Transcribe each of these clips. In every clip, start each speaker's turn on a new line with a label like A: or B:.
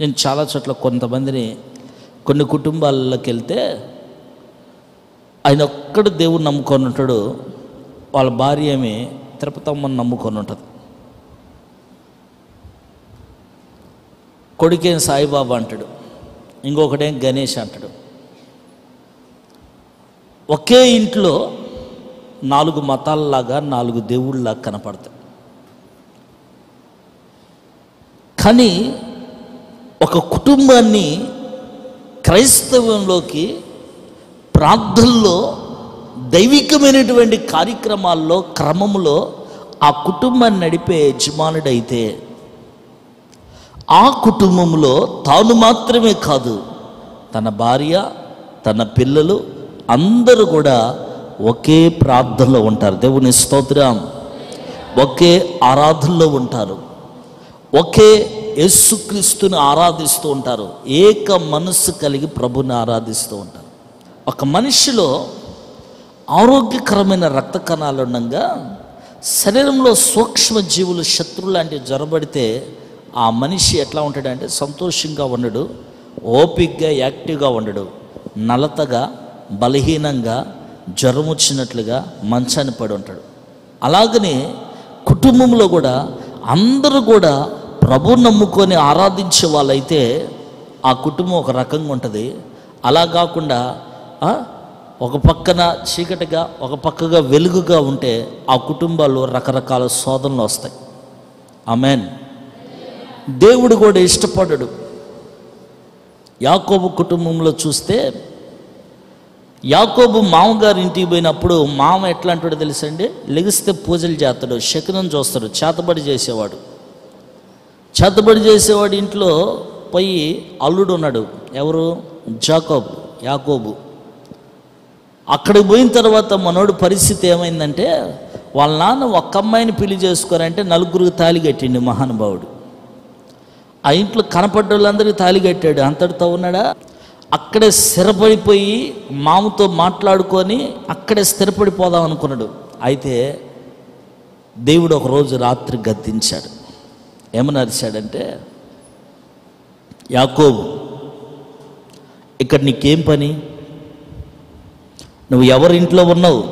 A: నేను చాలా చోట్ల కొన్ని కుటుంబాలలోకి వెళ్తే ఆయన ఒక్కడు దేవుడు నమ్ముకొని ఉంటాడు, వాళ్ళ భార్య ఏమి తిరుపతమ్మని నమ్ముకొని ఉంటుంది. కొడుకేం సాయిబాబా అంటాడు, ఇంకొకటేం గణేష్ అంటాడు. ఒకే ఇంట్లో 4 మతాలలాగా 4 దేవుళ్ళలాగా కనపడతాయి. కానీ ఒక కుటుంబాన్ని క్రైస్తవంలోకి ప్రార్థనలో దైవికమైనటువంటి కార్యక్రమాల్లో క్రమంలో ఆ కుటుంబాన్ని నడిపే యజమానుడైతే ఆ కుటుంబంలో తాను మాత్రమే కాదు, తన భార్య, తన పిల్లలు అందరూ కూడా ఒకే ప్రార్థనలో ఉంటారు. దేవుని స్తోత్రం. ఒకే ఆరాధనలో ఉంటారు, ఒకే యేసుక్రీస్తుని ఆరాధిస్తూ ఉంటారు, ఏక మనస్సు కలిగి ప్రభుని ఆరాధిస్తూ ఉంటారు. ఒక మనిషిలో ఆరోగ్యకరమైన రక్త కణాలు ఉండగా శరీరంలో సూక్ష్మ జీవులు శత్రువు లాంటివి జొరబడితే ఆ మనిషి ఎట్లా ఉంటాడంటే సంతోషంగా ఉండడు, ఓపికగా యాక్టివ్గా ఉండడు, నలతగా బలహీనంగా జ్వరం వచ్చినట్లుగా మంచాన్ని పడి ఉంటాడు. అలాగనే కుటుంబంలో కూడా అందరూ కూడా ప్రభు నమ్ముకొని ఆరాధించే వాళ్ళైతే ఆ కుటుంబం ఒక రకంగా ఉంటుంది. అలా కాకుండా ఒక పక్కన చీకటిగా ఒక పక్కగా వెలుగుగా ఉంటే ఆ కుటుంబాల్లో రకరకాల శోధనలు వస్తాయి. ఆమేన్. దేవుడు కూడా ఇష్టపడడు. యాకోబు కుటుంబంలో చూస్తే యాకోబు మామగారి ఇంటికి పోయినప్పుడు మామ ఎట్లా అంటాడో తెలుసండి, లెగిస్తే పూజలు చేస్తాడు, శకునం చూస్తాడు, చేతబడి చేసేవాడు ఇంట్లో పోయి అల్లుడు ఉన్నాడు. ఎవరు? యాకోబు. అక్కడికి పోయిన తర్వాత మనోడు పరిస్థితి ఏమైందంటే వాళ్ళ నాన్న ఒక్క అమ్మాయిని పెళ్లి చేసుకోరంటే 4 తాళి కట్టిండు మహానుభావుడు. ఆ ఇంట్లో కనపడ్డ వాళ్ళందరికీ తాళి కట్టాడు. అంతటితో ఉన్నాడా? అక్కడే స్థిరపడిపోయి మామతో మాట్లాడుకొని అక్కడే స్థిరపడిపోదాం అనుకున్నాడు. అయితే దేవుడు ఒకరోజు రాత్రి గద్దించాడు. ఏమని అరిచాడంటే, యాకోబు, ఇక్కడ నీకేం పని? నువ్వు ఎవరింట్లో ఉన్నావు?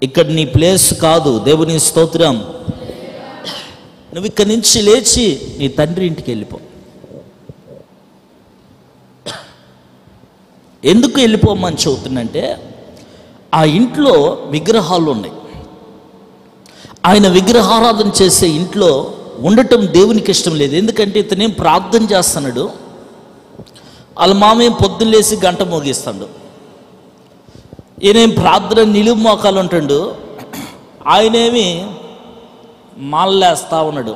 A: ఇక్కడ నీ ప్లేస్ కాదు. దేవుని స్తోత్రం. నువ్వు ఇక్కడి నుంచి లేచి నీ తండ్రి ఇంటికి వెళ్ళిపో. ఎందుకు వెళ్ళిపోమని చెబుతున్నంటే ఆ ఇంట్లో విగ్రహాలు ఉన్నాయి. ఆయన విగ్రహారాధన చేసే ఇంట్లో ఉండటం దేవునికి ఇష్టం లేదు. ఎందుకంటే ఇతనేం ప్రార్థన చేస్తున్నాడు, వాళ్ళ మామేం పొద్దున్న లేసి గంట మోగిస్తాడు, ఈయనేం ప్రార్థన నిలువు మోకాలు ఉంటాడు, ఆయనేమి మాల్లేస్తా ఉన్నాడు.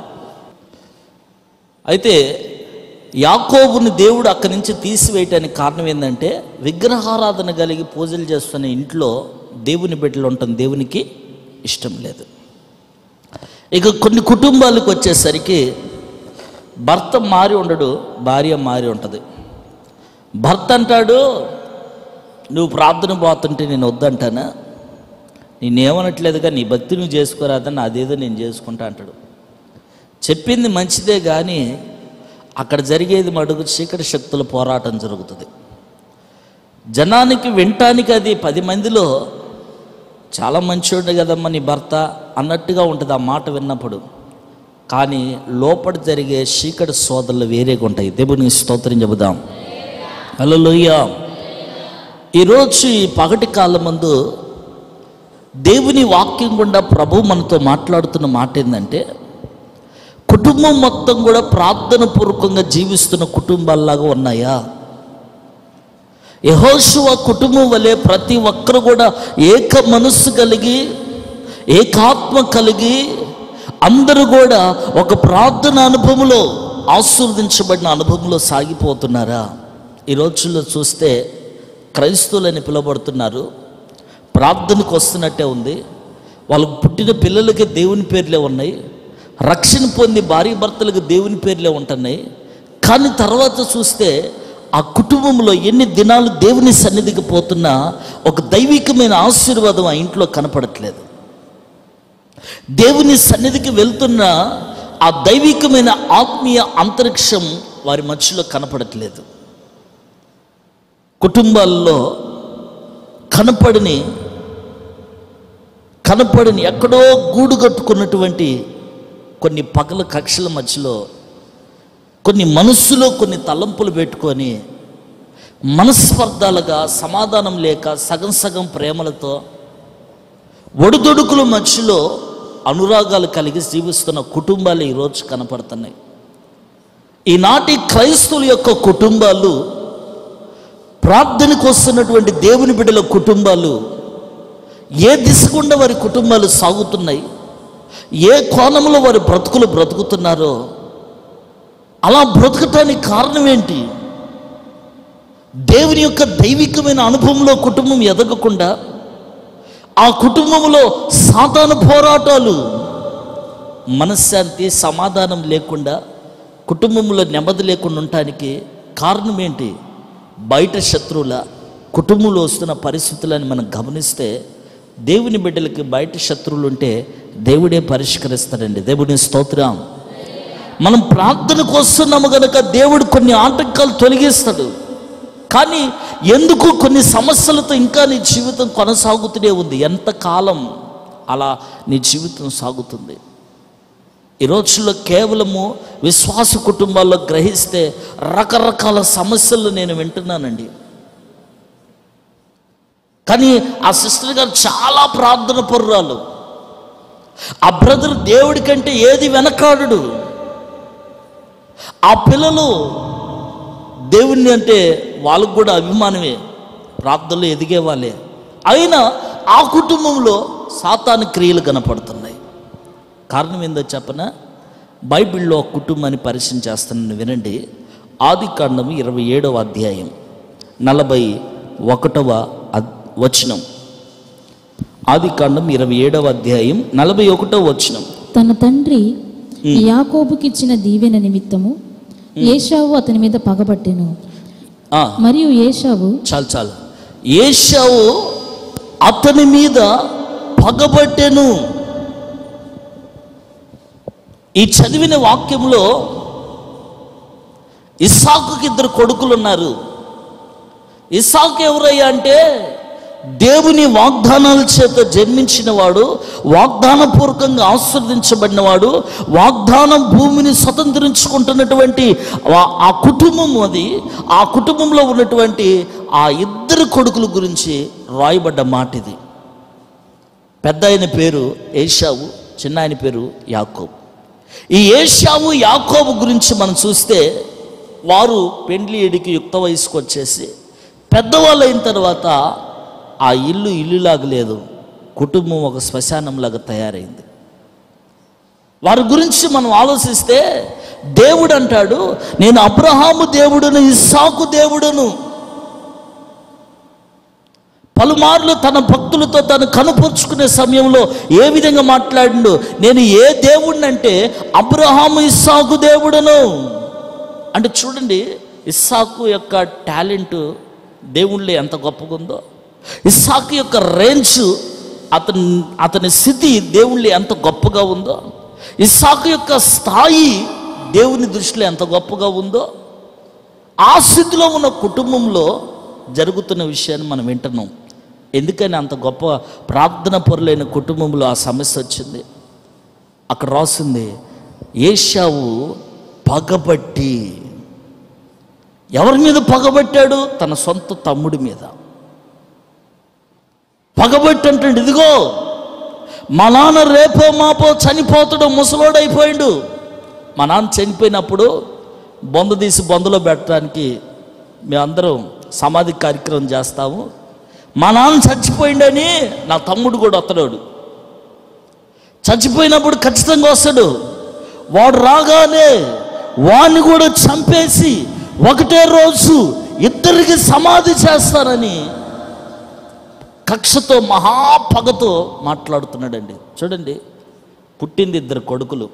A: అయితే యాకోబుని దేవుడు అక్కడి నుంచి తీసివేయటానికి కారణం ఏంటంటే విగ్రహారాధన కలిగి పూజలు చేస్తున్న ఇంట్లో దేవుని బిడ్డలు ఉండటం దేవునికి ఇష్టం లేదు. ఇక కొన్ని కుటుంబాలకు వచ్చేసరికి భర్త మారి ఉండడు, భార్య మారి ఉంటుంది. భర్త అంటాడు, నువ్వు ప్రార్థన పోతుంటే నేను వద్దంటానా, నేనేమనట్లేదుగా, నీ భక్తి నువ్వు చేసుకోరాదని అదేదో నేను చేసుకుంటా అంటాడు. చెప్పింది మంచిదే కానీ అక్కడ జరిగేది మడుగు చీకటి శక్తుల పోరాటం జరుగుతుంది. జనానికి వినటానికి అది 10 మందిలో చాలా మంచోడు కదమ్మా నీ భర్త అన్నట్టుగా ఉంటుంది ఆ మాట విన్నప్పుడు. కానీ లోపల జరిగే చీకటి సోదరులు వేరేగా ఉంటాయి. దేవునికి స్తోత్రం చెబుదాం. హల్లెలూయా. ఈరోజు ఈ పగటి కాలం ముందు దేవుని వాక్యం గుండా ప్రభు మనతో మాట్లాడుతున్న మాట ఏంటంటే, కుటుంబం మొత్తం కూడా ప్రార్థన పూర్వకంగా జీవిస్తున్న కుటుంబాల్లాగా ఉన్నాయా? యెహోషువ కుటుంబం వలె ప్రతి ఒక్కరు కూడా ఏక మనస్సు కలిగి ఏకాత్మ కలిగి అందరూ కూడా ఒక ప్రార్థన అనుభవంలో ఆశీర్వదించబడిన అనుభవంలో సాగిపోతున్నారా? ఈ రోజుల్లో చూస్తే క్రైస్తవులని పిలువబడుతున్నారు, ప్రార్థనకు వస్తున్నట్టే ఉంది, వాళ్ళకు పుట్టిన పిల్లలకి దేవుని పేర్లే ఉన్నాయి, రక్షణ పొంది భార్య భర్తలకు దేవుని పేర్లే ఉంటున్నాయి. కానీ తర్వాత చూస్తే ఆ కుటుంబంలో ఎన్ని దినాలు దేవుని సన్నిధికి పోతున్నా ఒక దైవికమైన ఆశీర్వాదం ఆ ఇంట్లో కనపడట్లేదు. దేవుని సన్నిధికి వెళ్తున్న ఆ దైవికమైన ఆత్మీయ అంతరిక్షం వారి మధ్యలో కనపడట్లేదు. కుటుంబాల్లో కనపడని ఎక్కడో గూడు కట్టుకున్నటువంటి కొన్ని పగల కక్షల మధ్యలో కొన్ని మనస్సులో కొన్ని తలంపులు పెట్టుకొని మనస్పర్ధాలుగా, సమాధానం లేక, సగం సగం ప్రేమలతో, ఒడిదొడుకుల మధ్యలో అనురాగాలు కలిగి జీవిస్తున్న కుటుంబాలు ఈరోజు కనపడుతున్నాయి. ఈనాటి క్రైస్తవుల యొక్క కుటుంబాలు, ప్రార్థనకు వస్తున్నటువంటి దేవుని బిడ్డల కుటుంబాలు ఏ దిశ గుండా వారి కుటుంబాలు సాగుతున్నాయి, ఏ కోణంలో వారి బ్రతుకులు బ్రతుకుతున్నారో, అలా బ్రతకటానికి కారణం ఏంటి? దేవుని యొక్క దైవికమైన అనుభవంలో కుటుంబం ఎదగకుండా, ఆ కుటుంబంలో సాతాను పోరాటాలు, మనశ్శాంతి, సమాధానం లేకుండా, కుటుంబంలో నెమ్మది లేకుండా ఉండటానికి కారణం ఏంటి? బయట శత్రువుల, కుటుంబంలో వస్తున్న పరిస్థితులను మనం గమనిస్తే, దేవుని బిడ్డలకి బయట శత్రువులు ఉంటే దేవుడే పరిష్కరిస్తాడండి. దేవుని స్తోత్రం. మనం ప్రార్థనకు వస్తున్నాము గనక దేవుడు కొన్ని ఆటంకాలు తొలగిస్తాడు. కానీ ఎందుకు కొన్ని సమస్యలతో ఇంకా నీ జీవితం కొనసాగుతూనే ఉంది? ఎంతకాలం అలా నీ జీవితం సాగుతుంది? ఈ రోజుల్లో కేవలము విశ్వాస కుటుంబాల్లో గ్రహిస్తే రకరకాల సమస్యలు నేను వింటున్నానండి. కానీ ఆ సిస్టర్ గారు చాలా ప్రార్థన పరురాలు. ఆ బ్రదర్ దేవుడి కంటే ఏది వెనకాడు. ఆ పిల్లలు దేవుణ్ణి అంటే వాళ్ళకు కూడా అభిమానమే, ప్రార్థనలో ఎదిగే వాళ్ళే. అయినా ఆ కుటుంబంలో సాతాను క్రియలు కనపడుతున్నాయి. కారణం ఏందో చెప్పనా? బైబిల్లో ఒక కుటుంబాన్ని పరిచయం చేస్తానని వినండి. ఆదికాండము 27వ అధ్యాయం 41వ వచనం. ఆదికాండం 27వ అధ్యాయం 41వ వచనం.
B: తన తండ్రి యాకోబుకిచ్చిన దీవెన నిమిత్తము ఏశావు అతని మీద పగబట్టెను. మరియు ఏశావు
A: చాలు ఏశావు అతని మీద పగబట్టెను. ఈ చదివిన వాక్యంలో ఇస్సాకుకి 2 కొడుకులు ఉన్నారు. ఇస్సాకు ఎవరయ్యా అంటే దేవుని వాగ్దానాల చేత జన్మించిన వాడు, వాగ్దానపూర్వకంగా ఆశీర్వదించబడినవాడు, వాగ్దానం భూమిని స్వతంత్రించుకుంటున్నటువంటి ఆ కుటుంబం అది. ఆ కుటుంబంలో ఉన్నటువంటి ఆ 2 కొడుకుల గురించి రాయబడ్డ మాట ఇది. పెద్ద ఆయన పేరు ఏశావు, చిన్న ఆయన పేరు యాకోబు. ఈ ఏశావు యాకోబు గురించి మనం చూస్తే, వారు పెండ్లి ఎడికి యుక్త వయసుకు వచ్చేసి పెద్దవాళ్ళు అయిన తర్వాత ఆ ఇల్లులాగా లేదు, కుటుంబం ఒక శ్మశానంలాగా తయారైంది. వారి గురించి మనం ఆలోచిస్తే, దేవుడు అంటాడు, నేను అబ్రహాము దేవుడును, ఇస్సాకు దేవుడును. పలుమార్లు తన భక్తులతో తను కనుపరుచుకునే సమయంలో ఏ విధంగా మాట్లాడిండు? నేను ఏ దేవుడిని అంటే అబ్రహాము ఇస్సాకు దేవుడును. అంటే చూడండి, ఇస్సాకు యొక్క టాలెంట్ దేవుళ్ళే ఎంత గొప్పగా ఉందో, ఇస్సాకు యొక్క రేంజ్, అతని స్థితి దేవుళ్ళే ఎంత గొప్పగా ఉందో, ఇస్సాకు యొక్క స్థాయి దేవుని దృష్టిలో ఎంత గొప్పగా ఉందో, ఆ స్థితిలో ఉన్న కుటుంబంలో జరుగుతున్న విషయాన్ని మనం వింటున్నాం. ఎందుకని అంత గొప్ప ప్రార్థన పరులైన కుటుంబంలో ఆ సమస్య వచ్చింది? అక్కడ రాసింది, ఏశావు పగబట్టి. ఎవరి మీద పగబట్టాడు? తన సొంత తమ్ముడి మీద పగబట్టి. అంటే ఇదిగో మా నాన్న రేపో మాపో చనిపోతాడు, ముసలోడైపోయాడు. మా నాన్న చనిపోయినప్పుడు బొంద తీసి బొందలో పెట్టడానికి మేమందరం సమాధి కార్యక్రమం చేస్తాము. మా నాన్న చచ్చిపోయిండని నా తమ్ముడు కూడా వస్తాడు. చచ్చిపోయినప్పుడు ఖచ్చితంగా వస్తాడు. వాడు రాగానే వాడిని కూడా చంపేసి ఒకటే రోజు 2 సమాధి చేస్తానని కక్షతో, మహాపగతో మాట్లాడుతున్నాడండి. చూడండి, పుట్టింది 2 కొడుకులు.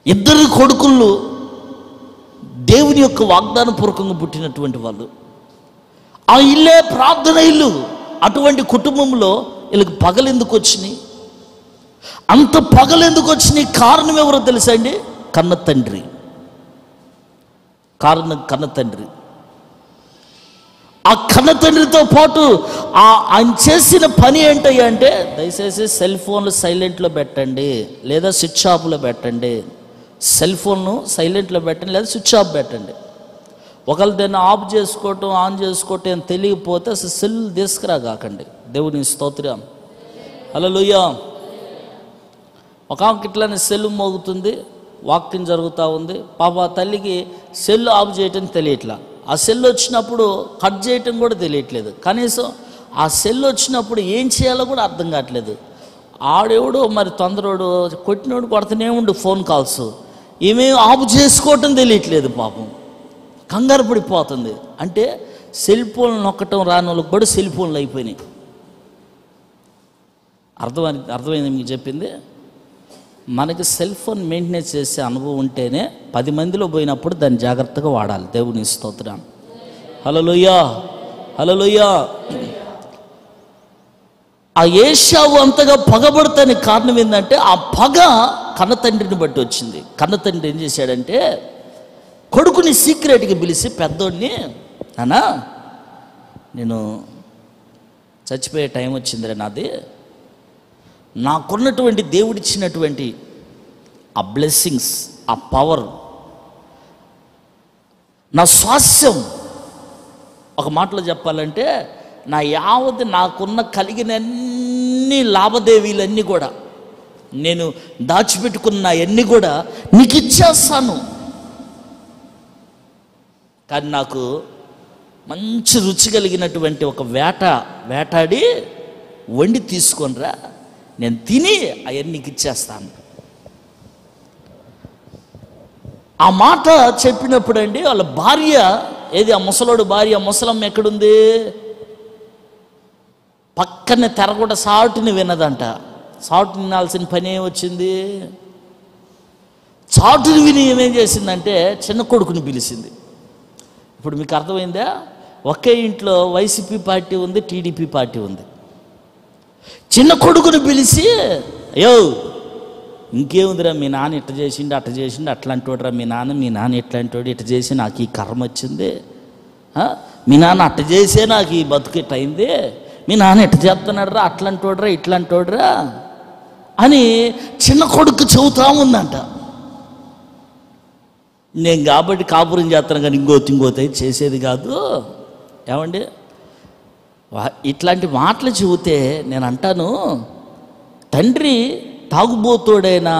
A: 2 కొడుకులు దేవుని యొక్క వాగ్దాన పూర్వకంగా పుట్టినటువంటి వాళ్ళు. ఆ ఇల్లే ప్రార్థన ఇల్లు. అటువంటి కుటుంబంలో వీళ్ళకి పగలెందుకు వచ్చినాయి? అంత పగలెందుకు వచ్చిన కారణం ఎవరో తెలుసా అండి? కన్న తండ్రి. కారణం కన్న తండ్రి. ఆ కన్న తండ్రితో పాటు ఆయన చేసిన పని ఏంటయ్యా అంటే, దయచేసి సెల్ ఫోన్లు సైలెంట్లో పెట్టండి లేదా స్విచ్ ఆఫ్లో పెట్టండి. సెల్ ఫోన్ను సైలెంట్లో పెట్టండి లేదా స్విచ్ ఆఫ్ పెట్టండి. ఒకళ్ళు దాన్ని ఆఫ్ చేసుకోవటం ఆన్ చేసుకోవటం అని తెలియకపోతే అసలు సెల్ తీసుకురాగాకండి. దేవుని స్తోత్రం. హల్లెలూయా. ఒక ఇట్లానే సెల్ మోగుతుంది, వాకింగ్ జరుగుతూ ఉంది. పాప తల్లికి సెల్ ఆఫ్ చేయటం తెలియట్లా. ఆ సెల్ వచ్చినప్పుడు కట్ చేయటం కూడా తెలియట్లేదు. కనీసం ఆ సెల్ వచ్చినప్పుడు ఏం చేయాలో కూడా అర్థం కావట్లేదు. ఆడెవడో మరి తొందరడు కొట్టినోడు కొడుతూనే ఉండు ఫోన్ కాల్స్, ఏమేమి ఆఫ్ చేసుకోవటం తెలియట్లేదు. పాపం కంగారు పడిపోతుంది. అంటే సెల్ ఫోన్లు నొక్కటం రాని వాళ్ళకి కూడా సెల్ ఫోన్లు అయిపోయినాయి. అర్థమైంది మీకు చెప్పింది? మనకి సెల్ ఫోన్ మెయింటెనెన్స్ చేసే అనుభవం ఉంటేనే 10 మందిలో పోయినప్పుడు దాన్ని జాగ్రత్తగా వాడాలి. దేవుని స్తోత్రం. హల్లెలూయా, హల్లెలూయా. ఆ ఏశావు అంతగా పగబడతాని కారణం ఏంటంటే, ఆ పగ కన్న తండ్రిని బట్టి వచ్చింది. కన్న తండ్రి ఏం చేశాడంటే, కొడుకుని సీక్రెట్గా పిలిచి పెద్దోడిని, నానా నేను చచ్చిపోయే టైం వచ్చిందిరా, నాది నాకున్నటువంటి దేవుడిచ్చినటువంటి ఆ బ్లెస్సింగ్స్, ఆ పవర్, నా స్వాస్యం, ఒక మాటలో చెప్పాలంటే నా యావత్ నాకున్న కలిగిన అన్ని లాభదేవీలన్నీ కూడా, నేను దాచిపెట్టుకున్న అన్నీ కూడా నీకు ఇచ్చేస్తాను. కానీ నాకు మంచి రుచి కలిగినటువంటి ఒక వేటాడి వండి తీసుకొనిరా, నేను తిని అవన్నీ నీకు ఇచ్చేస్తాను. ఆ మాట చెప్పినప్పుడు అండి వాళ్ళ భార్య, ఏది ఆ ముసలోడు భార్య, ముసలమ్మ ఎక్కడుంది? పక్కనే తెరగొడ సాటుని వినదంట. సాటుని వినాల్సిన పని ఏమొచ్చింది? చాటుని విని ఏమేం చేసిందంటే చిన్న కొడుకుని పిలిచింది. ఇప్పుడు మీకు అర్థమైందా? ఒకే ఇంట్లో వైసీపీ పార్టీ ఉంది, టీడీపీ పార్టీ ఉంది. చిన్న కొడుకుని పిలిచి, అయ్యో ఇంకేముందిరా, మీ నాన్న ఇట్ట చేసిండు అట్ట చేసిండు, అట్లాంటి వాడురా మీ నాన్న ఇట్లాంటి వాడు, ఇట్ట చేసి నాకు ఈ కర్మ వచ్చింది, మీ నాన్న అట్ట చేసే నాకు ఈ బతుకు ఇట్ట అయింది, మీ నాన్న ఎట్ట చేస్తున్నాడు రా, అట్లాంటి వాడురా ఇట్లాంటి వాడురా అని చిన్న కొడుకు చెబుతా ఉందంట. నేను కాబట్టి కాపురం చేస్తాను కానీ ఇంకోతే చేసేది కాదు. ఏమండి, ఇట్లాంటి మాటలు చెబితే నేను అంటాను, తండ్రి తాగుబోతోడైనా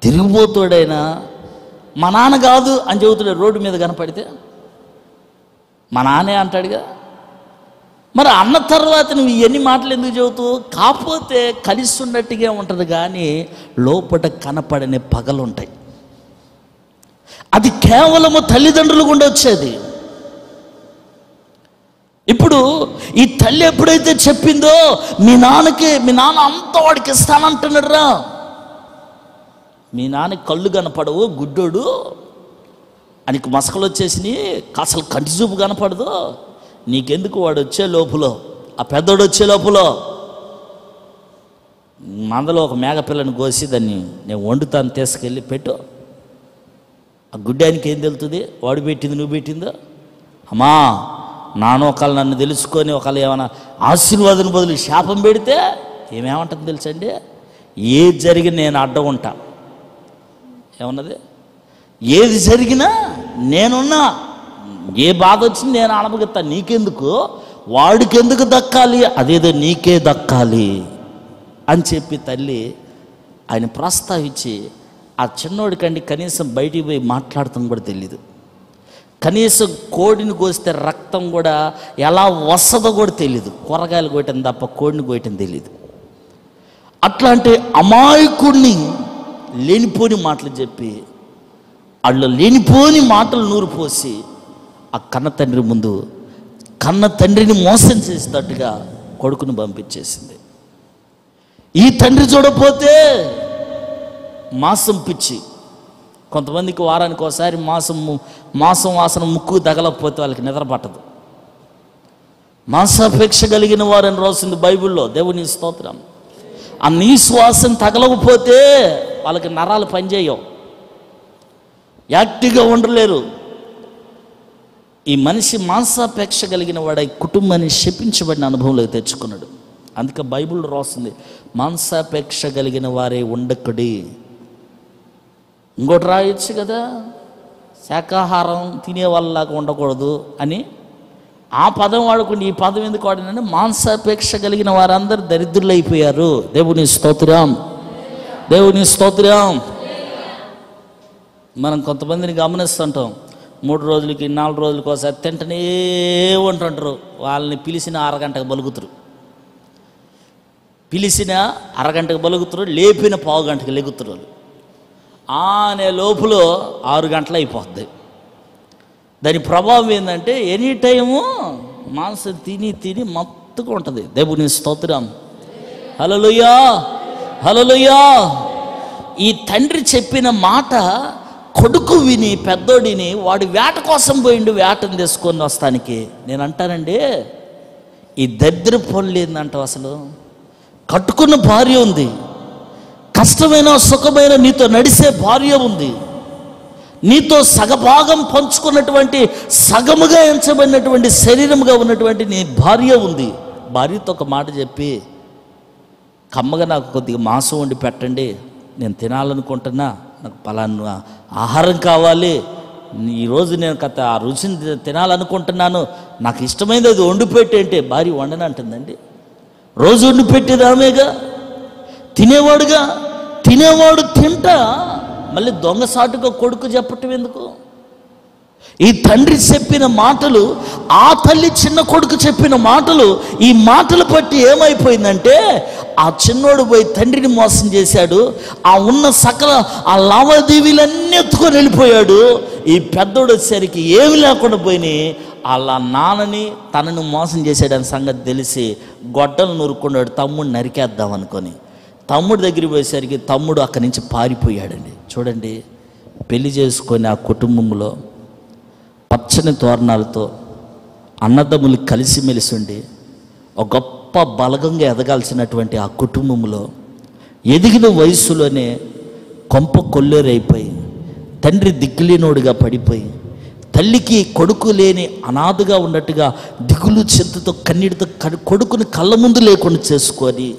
A: తిరిగిపోతాడైనా మా నాన్న కాదు అని చెబుతాడు. రోడ్డు మీద కనపడితే మా నాన్నే అంటాడుగా. మరి అన్న తర్వాత నువ్వు ఇవన్నీ మాటలు ఎందుకు చెబుతావు? కాకపోతే కలిసి ఉన్నట్టుగా ఉంటుంది కానీ లోపల కనపడని పగలుంటాయి. అది కేవలము తల్లిదండ్రులు గుండా వచ్చేది. ఇప్పుడు ఈ తల్లి ఎప్పుడైతే చెప్పిందో, మీ నాన్న అంత వాడికి ఇస్తానంటున్నాడు రా, మీ నాన్నకి కళ్ళు కనపడవు, గుడ్డోడు, ఆయనకి మసకలు వచ్చేసినాయి, అసలు కంటి చూపు కనపడదు, నీకెందుకు వాడు వచ్చే లోపల, ఆ పెద్దోడు వచ్చే లోపల మందలో ఒక మేకపిల్లని కోసి దాన్ని నేను వండుతాను, తీసుకెళ్ళి పెట్టు. ఆ గుడ్డానికి ఏం తెలుస్తుంది? వాడు పెట్టింది నువ్వు పెట్టిందో? అమ్మా నాన్న ఒకళ్ళు నన్ను తెలుసుకొని ఒకళ్ళు ఏమైనా ఆశీర్వాదం బదులు శాపం పెడితే ఏమేమంటుంది తెలుసండి? ఏది జరిగినా నేను అడ్డం ఉంటా. ఏమన్నది? ఏది జరిగినా నేనున్నా, ఏ బాధ వచ్చింది నేను అనుభవిస్తా, నీకెందుకు, వాడికెందుకు దక్కాలి, అదేదో నీకే దక్కాలి అని చెప్పి తల్లి ఆయన ప్రస్తావించి, ఆ చిన్నోడికండి కనీసం బయటికి పోయి మాట్లాడటం కూడా తెలీదు. కనీసం కోడిని కోస్తే రక్తం కూడా ఎలా వస్తుందో కూడా తెలీదు. కూరగాయలు కోయటం తప్ప కోడిని కోయటం తెలీదు. అట్లాంటి అమాయకుడిని లేనిపోని మాటలు చెప్పి, వాళ్ళు లేనిపోని మాటలు నూరు పోసి ఆ కన్న తండ్రి ముందు కన్న తండ్రిని మోసం చేసేటట్టుగా కొడుకుని పంపించేసింది. ఈ తండ్రి చూడపోతే మాంసం పిచ్చి. కొంతమందికి వారానికి ఒకసారి మాంసం వాసన ముక్కు తగలకపోతే వాళ్ళకి నిద్ర పట్టదు. మాంసాపేక్ష కలిగిన వారని రాసింది బైబిల్లో. దేవుని స్తోత్రం. ఆ నీ శ్వాసం తగలకపోతే వాళ్ళకి నరాలు పనిచేయవు, యాక్టివ్గా ఉండలేరు. ఈ మనిషి మాంసాపేక్ష కలిగిన వాడు ఈ కుటుంబాన్ని శపించబడిన అనుభవంలోకి తెచ్చుకున్నాడు. అందుకే బైబిల్ రాస్తుంది, మాంసాపేక్ష కలిగిన వారే ఉండకడి. ఇంకోటి రాయొచ్చు కదా, శాకాహారం తినే వాళ్ళలాగా ఉండకూడదు అని. ఆ పదం వాడుకుని ఈ పదం ఎందుకు వాడినంటే మాంసాపేక్ష కలిగిన వారందరూ దరిద్రులు అయిపోయారు. దేవుని స్తోత్రం, దేవుని స్తోత్రం. మనం కొంతమందిని గమనిస్తుంటాం, 3 రోజులకి 4 రోజులకి ఒకసారి తింటనే ఉంటుంటారు. వాళ్ళని పిలిచిన అరగంటకు బలుగుతారు, పిలిచిన అరగంటకు బలుగుతారు, లేపిన పావు గంటకు లెగుతారు. వాళ్ళు అనే లోపల 6 గంటలు అయిపోద్ది. దాని ప్రభావం ఏంటంటే ఎనీ టైము మాంసం తిని తిని మత్తుగా ఉంటుంది. దేవుని స్తోత్రం, హల్లెలూయా, హల్లెలూయా. ఈ తండ్రి చెప్పిన మాట కొడుకు విని పెద్దోడిని వాడు వేట కోసం పోయిండు, వేటను తీసుకొని వస్తానికి. నేను అంటానండి, ఈ దరిద్ర పనులు ఏందంటావు? అసలు కట్టుకున్న భార్య ఉంది, కష్టమైన సుఖమైన నీతో నడిసే భార్య ఉంది, నీతో సగభాగం పంచుకున్నటువంటి సగముగా ఎంచబడినటువంటి శరీరముగా ఉన్నటువంటి నీ భార్య ఉంది. భార్యతో ఒక మాట చెప్పి, కమ్మగా నాకు కొద్దిగా మాంసం వండి పెట్టండి, నేను తినాలనుకుంటున్నా, నాకు పలానా ఆహారం కావాలి, ఈరోజు నేను ఆ రుచిని తినాలనుకుంటున్నాను, నాకు ఇష్టమైనది అది వండి పెట్టేంటే భార్య వండని అంటుందండి. రోజు వండి పెట్టేది ఆమెగా, తినేవాడుగా, తినేవాడు తింటా మళ్ళీ దొంగసాటుగా కొడుకు చెప్పటం ఎందుకు? ఈ తండ్రి చెప్పిన మాటలు, ఆ తల్లి చిన్న కొడుకు చెప్పిన మాటలు, ఈ మాటలు బట్టి ఏమైపోయిందంటే ఆ చిన్నోడు పోయి తండ్రిని మోసం చేశాడు, ఆ ఉన్న సకల ఆ లావాదేవీలన్నీ ఎత్తుకొని వెళ్ళిపోయాడు. ఈ పెద్దోడు వచ్చేసరికి ఏమి లేకుండా పోయినాయి. అలా నాన్నని తనను మోసం చేశాడని సంగతి తెలిసి గొడ్డలు నూరుకున్నాడు, తమ్ముడు నరికేద్దాం అనుకొని. తమ్ముడు దగ్గరికి పోయేసరికి తమ్ముడు అక్కడి నుంచి పారిపోయాడండి. చూడండి, పెళ్లి చేసుకొని ఆ కుటుంబంలో పచ్చని తోరణాలతో అన్నదమ్ములు కలిసిమెలిసి ఉండి ఒక గొప్ప బలగంగా ఎదగాల్సినటువంటి ఆ కుటుంబంలో ఎదిగిన వయసులోనే కొంప కొల్లేరైపోయి తండ్రి దిక్కులేనోడుగా పడిపోయి తల్లికి కొడుకు లేని అనాథగా ఉన్నట్టుగా దిగులు చింతతో కన్నీటితో కొడుకుని కళ్ళ ముందు లేకుండా చేసుకొని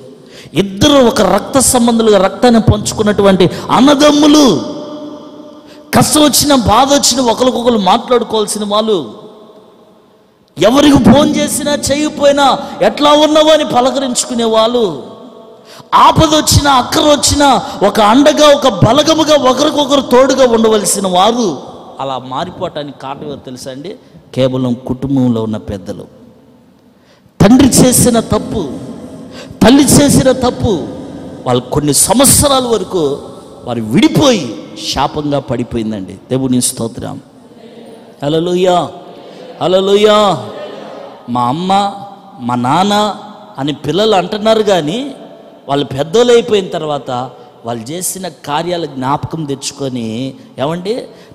A: ఇద్దరు ఒక రక్త సంబంధులుగా రక్తాన్ని పంచుకున్నటువంటి అన్నదమ్ములు, కష్టం వచ్చిన బాధ వచ్చిన ఒకరికొకరు మాట్లాడుకోవాల్సిన వాళ్ళు, ఎవరికి ఫోన్ చేసినా చేయకపోయినా ఎట్లా ఉన్నావో అని పలకరించుకునే వాళ్ళు, ఆపద వచ్చినా అక్కర వచ్చినా ఒక అండగా ఒక బలగముగా ఒకరికొకరు తోడుగా ఉండవలసిన వారు అలా మారిపోవటానికి కారణం తెలుసా అండి? కేవలం కుటుంబంలో ఉన్న పెద్దలు. తండ్రి చేసిన తప్పు, తల్లి చేసిన తప్పు, వాళ్ళు కొన్ని సంవత్సరాల వరకు వారు విడిపోయి శాపంగా పడిపోయిందండి. దేవుని స్తోత్రం, హల్లెలూయా, హల్లెలూయా. మా అమ్మ మా నాన్న అని పిల్లలు అంటున్నారు, కానీ వాళ్ళు పెద్దోళ్ళు అయిపోయిన తర్వాత వాళ్ళు చేసిన కార్యాల జ్ఞాపకం తెచ్చుకొని ఏమండి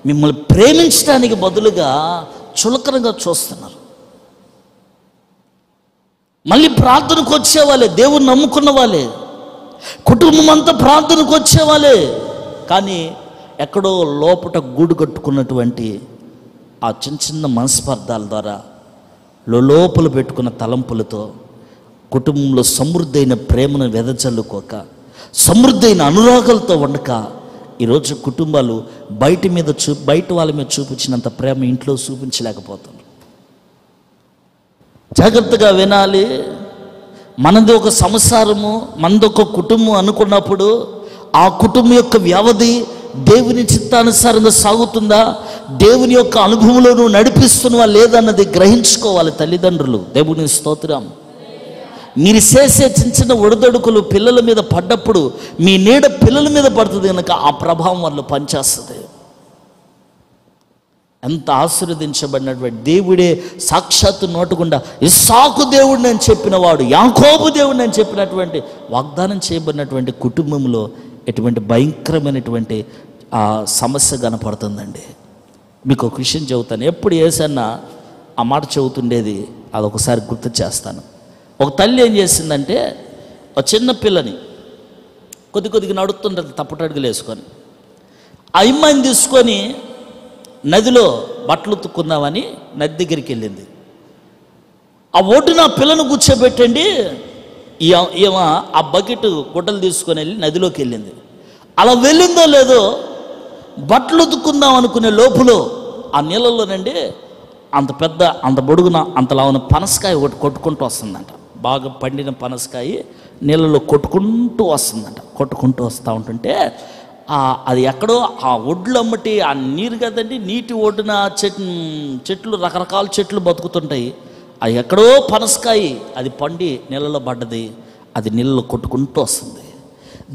A: మిమ్మల్ని ప్రేమించడానికి బదులుగా చులకనగా చూస్తున్నారు. మళ్ళీ ప్రార్థనకు వచ్చేవాళ్ళే, దేవుని నమ్ముకున్న వాళ్ళే, కుటుంబం అంతా ప్రార్థనకు వచ్చేవాళ్ళే, కానీ ఎక్కడో లోపట గూడు కట్టుకున్నటువంటి ఆ చిన్న చిన్న మనస్పర్ధాల ద్వారా లోపల పెట్టుకున్న తలంపులతో కుటుంబంలో సమృద్ధైన ప్రేమను వెదజల్లుకోక, సమృద్ధైన అనురాగాలతో ఉండక ఈరోజు కుటుంబాలు బయట వాళ్ళ మీద చూపించినంత ప్రేమ ఇంట్లో చూపించలేకపోతున్నారు. జాగ్రత్తగా వినాలి. మనది ఒక సంసారము, మనది ఒక కుటుంబం అనుకున్నప్పుడు ఆ కుటుంబం యొక్క వ్యవధి దేవుని చిత్తానుసారంగా సాగుతుందా, దేవుని యొక్క అనుభవంలో నువ్వు నడిపిస్తున్నావా లేదన్నది గ్రహించుకోవాలి తల్లిదండ్రులు. దేవుని స్తోత్రం. మీరు చేసే చిన్న చిన్న ఒడిదొడుకులు పిల్లల మీద పడ్డప్పుడు మీ నీడ పిల్లల మీద పడుతుంది కనుక ఆ ప్రభావం వాళ్ళు పనిచేస్తుంది. ఎంత ఆశీర్వదించబడినటువంటి దేవుడే సాక్షాత్తు నోటుకుండా ఇస్సాకు దేవుడిని అని చెప్పిన వాడు, యాకోబు దేవుడిని అని చెప్పినటువంటి వాగ్దానం చేయబడినటువంటి కుటుంబంలో ఎటువంటి భయంకరమైనటువంటి ఆ సమస్య కనపడుతుందండి. మీకు ఒక విషయం చెబుతాను. ఎప్పుడు ఏసన్నా ఆ మాట చెబుతుండేది, అదొకసారి గుర్తు చేస్తాను. ఒక తల్లి ఏం చేసిందంటే ఒక చిన్న పిల్లని కొద్దిగా నడుస్తుంటుంది తప్పటడుగులు వేసుకొని. ఆ అమ్మాయిని తీసుకొని నదిలో బట్టలు ఉతుక్కుందామని నది దగ్గరికి వెళ్ళింది. ఆ ఒడ్డున పిల్లను కూర్చోబెట్టండి, ఏమో ఆ బకెట్ గుడ్డలు తీసుకొని వెళ్ళి నదిలోకి వెళ్ళింది. అలా వెళ్ళిందో లేదో బట్టలు ఉతుక్కుందాం అనుకునే లోపులో ఆ నీళ్ళలోనండి అంత బొడుగున అంతలా ఉన్న పనసకాయ ఒకటి కొట్టుకుంటూ వస్తుందంట. బాగా పండిన పనసకాయ నీళ్ళలో కొట్టుకుంటూ వస్తుందంట. కొట్టుకుంటూ వస్తూ ఉంటుంటే అది ఎక్కడో ఆ ఒడ్లు అమ్మటి ఆ నీరు కదండి, నీటి ఒడ్డున చెట్లు రకరకాల చెట్లు బతుకుతుంటాయి. అది ఎక్కడో పనసకాయ అది పండి నీళ్ళలో పడ్డది. అది నీళ్ళలో కొట్టుకుంటూ వస్తుంది.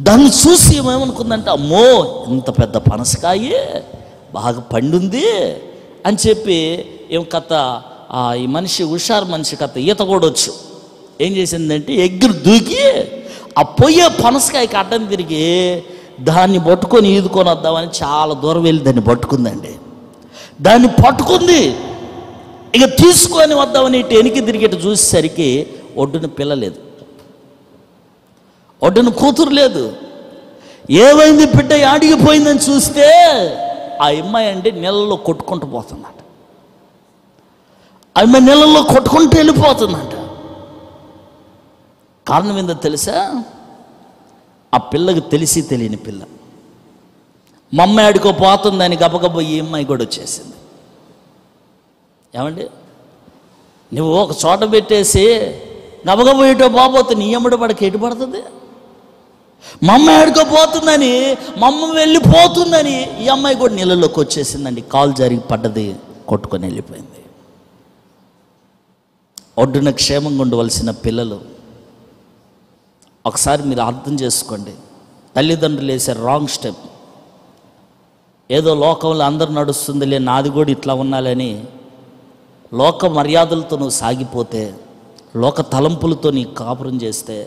A: దాన్ని చూసి ఏమేమనుకుందంటే, అమ్మో ఇంత పెద్ద పనసకాయ బాగా పండుంది అని చెప్పి ఏం కథ ఈ మనిషి హుషారు మనిషి కథ ఈత కూడా వచ్చు. ఏం చేసిందంటే ఎగ్గురు దూకి ఆ పొయ్యే పనసకాయకి అడ్డం తిరిగి దాన్ని పట్టుకొని ఈదుకొని వద్దామని చాలా దూరం వెళ్ళి దాన్ని పట్టుకుందండి. దాన్ని పట్టుకుంది, ఇక తీసుకొని వద్దామని ఇటు వెనక్కి తిరిగి చూసేసరికి ఒడ్డున పిల్ల లేదు, ఒడ్డున కూతురు లేదు. ఏమైంది బిడ్డ ఆడిగిపోయిందని చూస్తే ఆ అమ్మాయి అండి నీళ్ళలో కొట్టుకుంటూ పోతుందంట. ఆ అమ్మాయి నీళ్ళలో కొట్టుకుంటూ వెళ్ళిపోతుందంట. కారణం ఏందో తెలుసా? ఆ పిల్లకి తెలిసి తెలియని పిల్ల మా అమ్మాయి ఆడుకోపోతుందని గబగబా ఈ అమ్మాయి కూడా వచ్చేసింది. ఏమండి, నువ్వు ఒక చోట పెట్టేసి గబగబా ఇటో బాబోతే నీ అమ్మడి పడక ఎటు పడుతుంది? మా అమ్మాయి ఆడుకోపోతుందని, మా అమ్మ వెళ్ళిపోతుందని ఈ అమ్మాయి కూడా నీళ్ళలోకి వచ్చేసిందండి. కాలు జరిగి పడ్డది, కొట్టుకొని వెళ్ళిపోయింది. ఒడ్డున క్షేమంగా ఉండవలసిన పిల్లలు ఒకసారి మీరు అర్థం చేసుకోండి. తల్లిదండ్రులు వేసే రాంగ్ స్టెప్, ఏదో లోకంలో అందరు నడుస్తుందిలే నాది కూడా ఇట్లా ఉండాలని లోక మర్యాదలతో నువ్వు సాగిపోతే, లోక తలంపులతో నీ కాపురం చేస్తే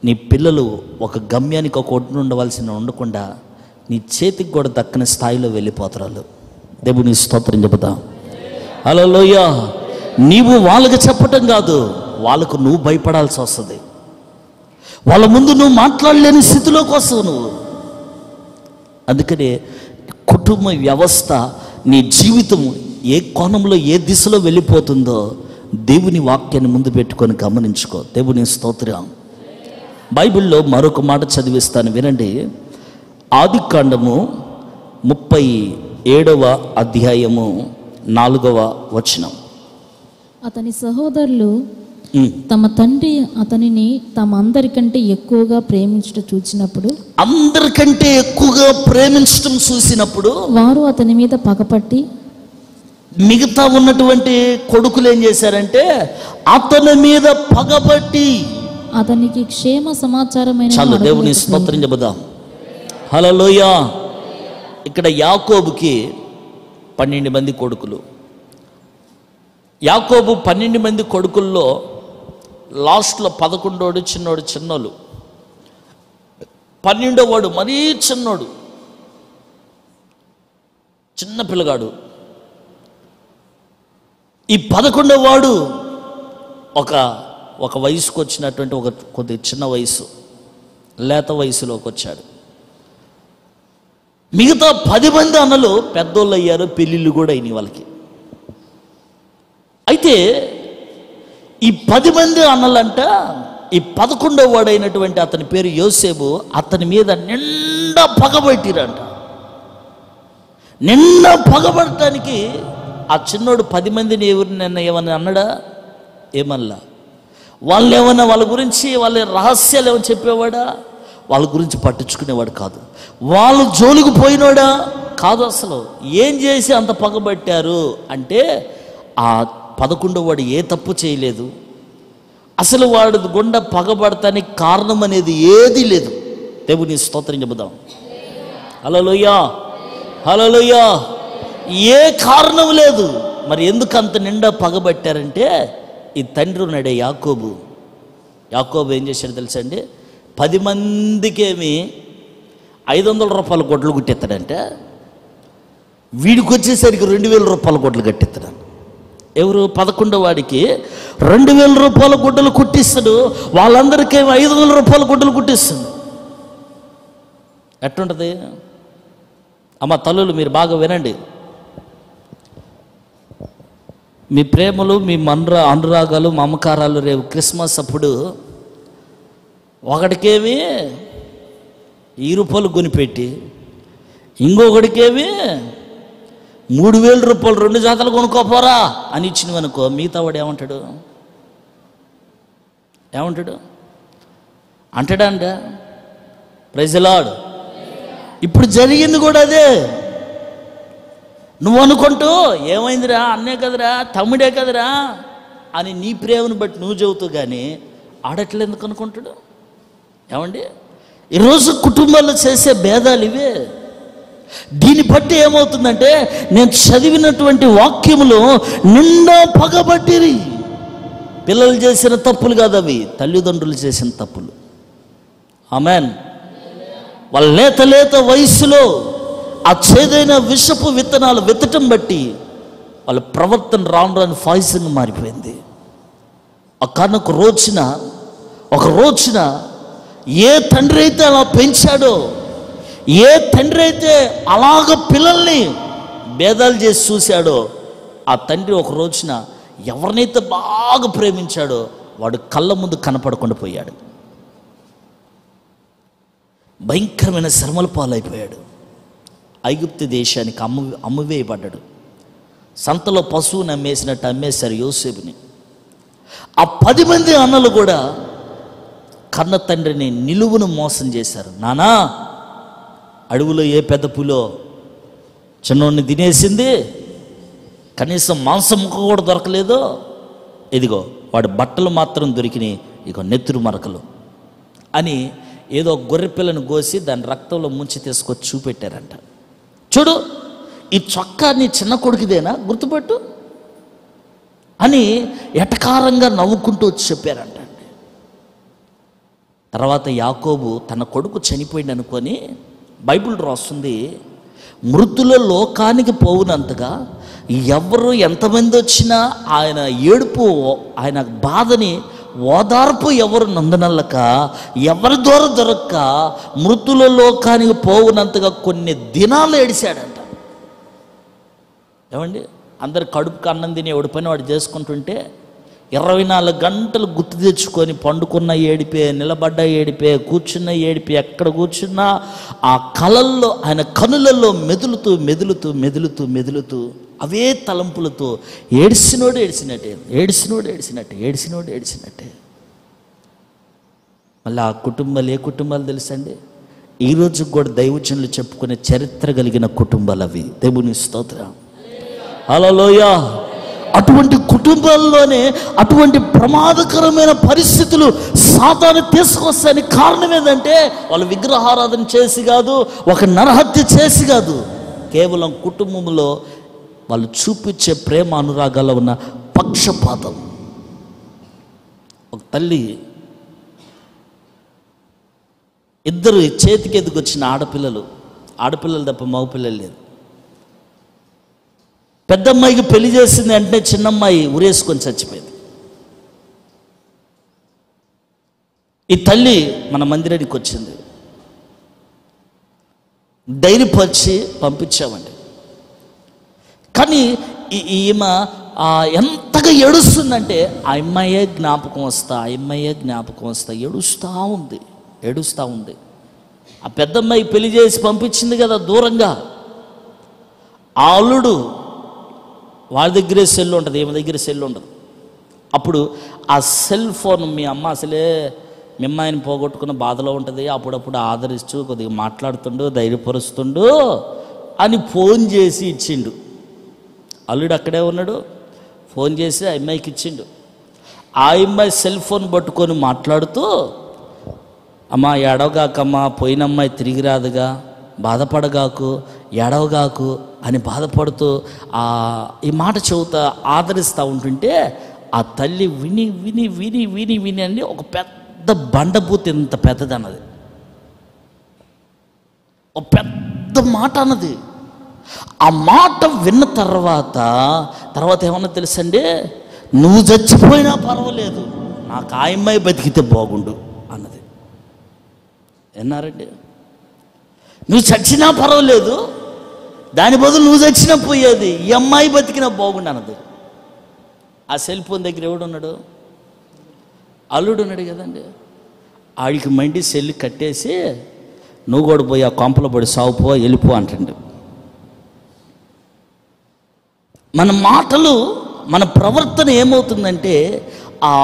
A: నీ పిల్లలు ఒక గమ్యానికి ఒక ఒడ్డున ఉండకుండా నీ చేతికి కూడా దక్కని స్థాయిలో వెళ్ళిపోతారు. దేవుని స్తోత్రం చెబుతాం. హల్లెలూయా. నీవు వాళ్ళకి చెప్పటం కాదు, వాళ్ళకు నువ్వు భయపడాల్సి వస్తుంది. వాళ్ళ ముందు నువ్వు మాట్లాడలేని స్థితిలోకి వస్తావు నువ్వు. అందుకనే కుటుంబ వ్యవస్థ, నీ జీవితం ఏ కోణంలో ఏ దిశలో వెళ్ళిపోతుందో దేవుని వాక్యాన్ని ముందు పెట్టుకొని గమనించుకో. దేవుని స్తోత్రం. బైబిల్లో మరొక మాట చదివిస్తాను వినండి. ఆదికాండము 37వ అధ్యాయము 4వ వచనం.
B: అతని సహోదరులు తమ తండ్రి అతనిని తమ అందరికంటే ఎక్కువగా ప్రేమించడం చూసినప్పుడు వారు అతని మీద పగపట్టి,
A: మిగతా ఉన్నటువంటి కొడుకులు ఏం చేశారంటే అతని మీద పగబట్టి
B: అతనికి క్షేమ సమాచారమైన
A: చాలు. దేవుని స్తోత్రం చెబుదాం. హల్లెలూయా. ఇక్కడ యాకోబుకి 12 మంది కొడుకులు. యాకోబు 12 మంది కొడుకుల్లో లాస్ట్లో 11వాడు చిన్నోళ్ళు. 12వాడు మరీ చిన్నోడు, చిన్న పిల్లగాడు. ఈ 11వాడు ఒక వయసుకు వచ్చినటువంటి కొద్ది చిన్న వయసు, లేత వయసులోకి వచ్చాడు. మిగతా 10 మంది అన్నలు పెద్దోళ్ళు అయ్యారు, పెళ్ళిళ్ళు కూడా అయినాయి వాళ్ళకి. అయితే ఈ 10 మంది అన్నలంట ఈ 11వ వాడైనటువంటి అతని పేరు యోసేపు, అతని మీద నిండా పగబట్టిరంట. నిండా పగబడటానికి ఆ చిన్నోడు 10 మందిని ఎవరినైనా ఏమన్నా అన్నాడా? ఏమల్లా. వాళ్ళు ఏమన్నా వాళ్ళ గురించి వాళ్ళ రహస్యాలు ఏమని చెప్పేవాడా? వాళ్ళ గురించి పట్టించుకునేవాడు కాదు. వాళ్ళు జోలికి పోయినోడా కాదు. అసలు ఏం చేసి అంత పగబట్టారు అంటే ఆ 11వ వాడు ఏ తప్పు చేయలేదు. అసలు వాడు గుండె పగబడటానికి కారణం అనేది ఏదీ లేదు. దేవుని స్తోత్రం చెబుదాం. హల్లెలూయా, హల్లెలూయా. ఏ కారణం లేదు. మరి ఎందుకు అంత నిండా పగబట్టారంటే ఈ తండ్రి ఉన్నాడే యాకోబు ఏం చేశాడు తెలుసా అండి? 10 మందికేమి 500 రూపాయల గొడ్లు కుట్టేస్తాడంటే వీడికి వచ్చేసరికి 2000 రూపాయల గొడ్లు కట్టేస్తాడు. ఎవరు? 11వ వాడికి 2000 రూపాయల గుడ్డలు కుట్టిస్తాడు, వాళ్ళందరికీ 500 రూపాయల గుడ్డలు కుట్టిస్తాడు. ఎట్టుంటుంది? అమ్మ తల్లులు మీరు బాగా వినండి. మీ ప్రేమలు, మీ అనురాగాలు, మమకారాలు రేపు క్రిస్మస్ అప్పుడు ఒకడికేవి రూపాయలు కొనిపెట్టి ఇంకొకడికేవి 3,000 రూపాయలు 2 జాతలు కొనుక్కోపోరా అని ఇచ్చినవనుకో, మిగతా వాడు ఏమంటాడు? అంటాడా అంట? Praise the lord. ఇప్పుడు జరిగింది కూడా అదే. నువ్వు అనుకుంటూ ఏమైందిరా, అన్నే కదరా, తమ్ముడే కదరా అని నీ ప్రేమను బట్టి నువ్వు చెబుతూ, కానీ ఆడట్లు ఎందుకు అనుకుంటాడు? ఏమండి, ఈరోజు కుటుంబాల్లో చేసే భేదాలు ఇవే. దీన్ని బట్టి ఏమవుతుందంటే, నేను చదివినటువంటి వాక్యములో నిండా పగబట్టిరి. పిల్లలు చేసిన తప్పులు కాదు అవి, తల్లిదండ్రులు చేసిన తప్పులు. ఆమెన్. వాళ్ళ లేత వయసులో ఆ చేదైన విషపు విత్తనాలు విత్తటం బట్టి వాళ్ళ ప్రవర్తన రాను పాయిజన్గా మారిపోయింది. ఒక రోజున ఏ తండ్రి అయితే అలా పెంచాడో, ఏ తండ్రి అయితే అలాగ పిల్లల్ని భేదాలు చేసి చూశాడో, ఆ తండ్రి ఒక రోజున ఎవరినైతే బాగా ప్రేమించాడో వాడు కళ్ళ ముందు కనపడకుండా పోయాడు. భయంకరమైన శ్రమల పాలైపోయాడు. ఐగుప్తు దేశానికి అమ్మువేయబడ్డాడు. సంతలో పశువుని అమ్మేసినట్టు అమ్మేశారు యోసేపుని. ఆ 10 మంది అన్నలు కూడా కన్న తండ్రిని నిలువును మోసం చేశారు. నానా, అడవులో ఏ పెద్ద పులో చిన్నోడిని తినేసింది, కనీసం మాంసం ముక్క కూడా దొరకలేదు, ఇదిగో వాడి బట్టలు మాత్రం దొరికినాయి, ఇగో నెత్తురు మరకలు అని ఏదో గొర్రె పిల్లను కోసి దాని రక్తంలో ముంచి తీసుకొచ్చి చూపెట్టారంట. చూడు, ఈ చొక్కా నీ చిన్న కొడుకుదేనా, గుర్తుపెట్టు అని ఎటకారంగా నవ్వుకుంటూ వచ్చి చెప్పారంట. తర్వాత యాకోబు తన కొడుకు చనిపోయింది అనుకొని బైబిల్ రాస్తుంది, మృతుల లోకానికి పోవునంతగా ఎవరు ఎంతమంది వచ్చినా ఆయన ఏడుపు, ఆయన బాధని ఓదార్పు ఎవరు నందనల్లక, ఎవరి ద్వారా దొరక్క మృతుల లోకానికి పోవునంతగా కొన్ని దినాలు ఏడిశాడంట. ఏమండి, అందరు కడుపుకి అన్నం తిని ఎవడి పని వాడు చేసుకుంటుంటే 24 గంటలు గుర్తు తెచ్చుకొని పండుకున్న ఏడిపే, నిలబడ్డ ఏడిపే, కూర్చున్న ఏడిపే, ఎక్కడ కూర్చున్నా ఆ కళల్లో ఆయన కనులలో మెదులుతూ మెదులుతూ మెదులుతూ మెదులుతూ అవే తలంపులతో ఏడిసినోడు ఏడిసినట్టే. మళ్ళీ ఆ కుటుంబాలు ఏ కుటుంబాలు తెలుసండి? ఈరోజు కూడా దైవజనులు చెప్పుకునే చరిత్ర కలిగిన కుటుంబాలు అవి. దేవుని స్తోత్రం, హల్లెలూయా. అటువంటి కుటుంబాల్లోనే అటువంటి ప్రమాదకరమైన పరిస్థితులు సాతాను తీసుకొస్తానికి కారణం ఏంటంటే, వాళ్ళు విగ్రహారాధన చేసి కాదు, ఒక నరహత్య చేసి కాదు, కేవలం కుటుంబంలో వాళ్ళు చూపించే ప్రేమ అనురాగాల్లో ఉన్న పక్షపాతం. ఒక తల్లి ఇద్దరు చేతికి ఎదుకొచ్చిన ఆడపిల్లలు తప్ప మగపిల్లలు లేదు. పెద్దమ్మాయికి పెళ్లి చేసింది అంటే చిన్నమ్మాయి ఉరేసుకొని చచ్చిపోయింది. ఈ తల్లి మన మందిరానికి వచ్చింది, ధైర్యపరిచి పంపించామండి. కానీ ఈమె ఎంతగా ఏడుస్తుందంటే ఆ అమ్మాయే జ్ఞాపకం వస్తా ఏడుస్తూ ఉంది. ఆ పెద్దమ్మాయి పెళ్లి చేసి పంపించింది కదా దూరంగా, ఆ అల్లుడు వాళ్ళ దగ్గరే సెల్ ఉంటుంది, ఈమె దగ్గర సెల్ ఉండదు. అప్పుడు ఆ సెల్ ఫోన్ మీ అమ్మ అసలే మీ అమ్మాయిని పోగొట్టుకున్న బాధలో ఉంటుంది, అప్పుడప్పుడు ఆదరిస్తూ కొద్దిగా మాట్లాడుతుండు, ధైర్యపరుస్తుండు అని ఫోన్ చేసి ఇచ్చిండు. అల్లుడు అక్కడే ఉన్నాడు, ఫోన్ చేసి ఆ అమ్మాయికి ఇచ్చిండు. ఆ అమ్మాయి సెల్ ఫోన్ పట్టుకొని మాట్లాడుతూ, అమ్మా ఏడవగాకమ్మా, పోయిన అమ్మాయి తిరిగి రాదుగా, బాధపడగాకు, ఏడవగాకు అని బాధపడుతూ ఈ మాట చెబుతా ఆదరిస్తూ ఉంటుంటే, ఆ తల్లి విని విని విని విని విని అని ఒక పెద్ద బండబూతి ఇంత పెద్దది అన్నది, ఒక పెద్ద మాట అన్నది. ఆ మాట విన్న తర్వాత ఏమన్నా తెలుసండి, నువ్వు చచ్చిపోయినా పర్వాలేదు, నాకు ఆ అమ్మాయి బతికితే బాగుండు అన్నది. విన్నారండి? నువ్వు చచ్చినా పర్వాలేదు, దాని బదులు నువ్వు చచ్చినా పోయేది, ఈ అమ్మాయి బతికినా బాగుండు అన్నది. ఆ సెల్ ఫోన్ దగ్గర ఎవడున్నాడు? అల్లుడు ఉన్నాడు కదండి. ఆడికి మండి సెల్ కట్టేసి నువ్వు కూడా పోయి ఆ కొంపలో పడి సాగుపో, వెళ్ళిపో అంటుండు. మన మాటలు, మన ప్రవర్తన ఏమవుతుందంటే ఆ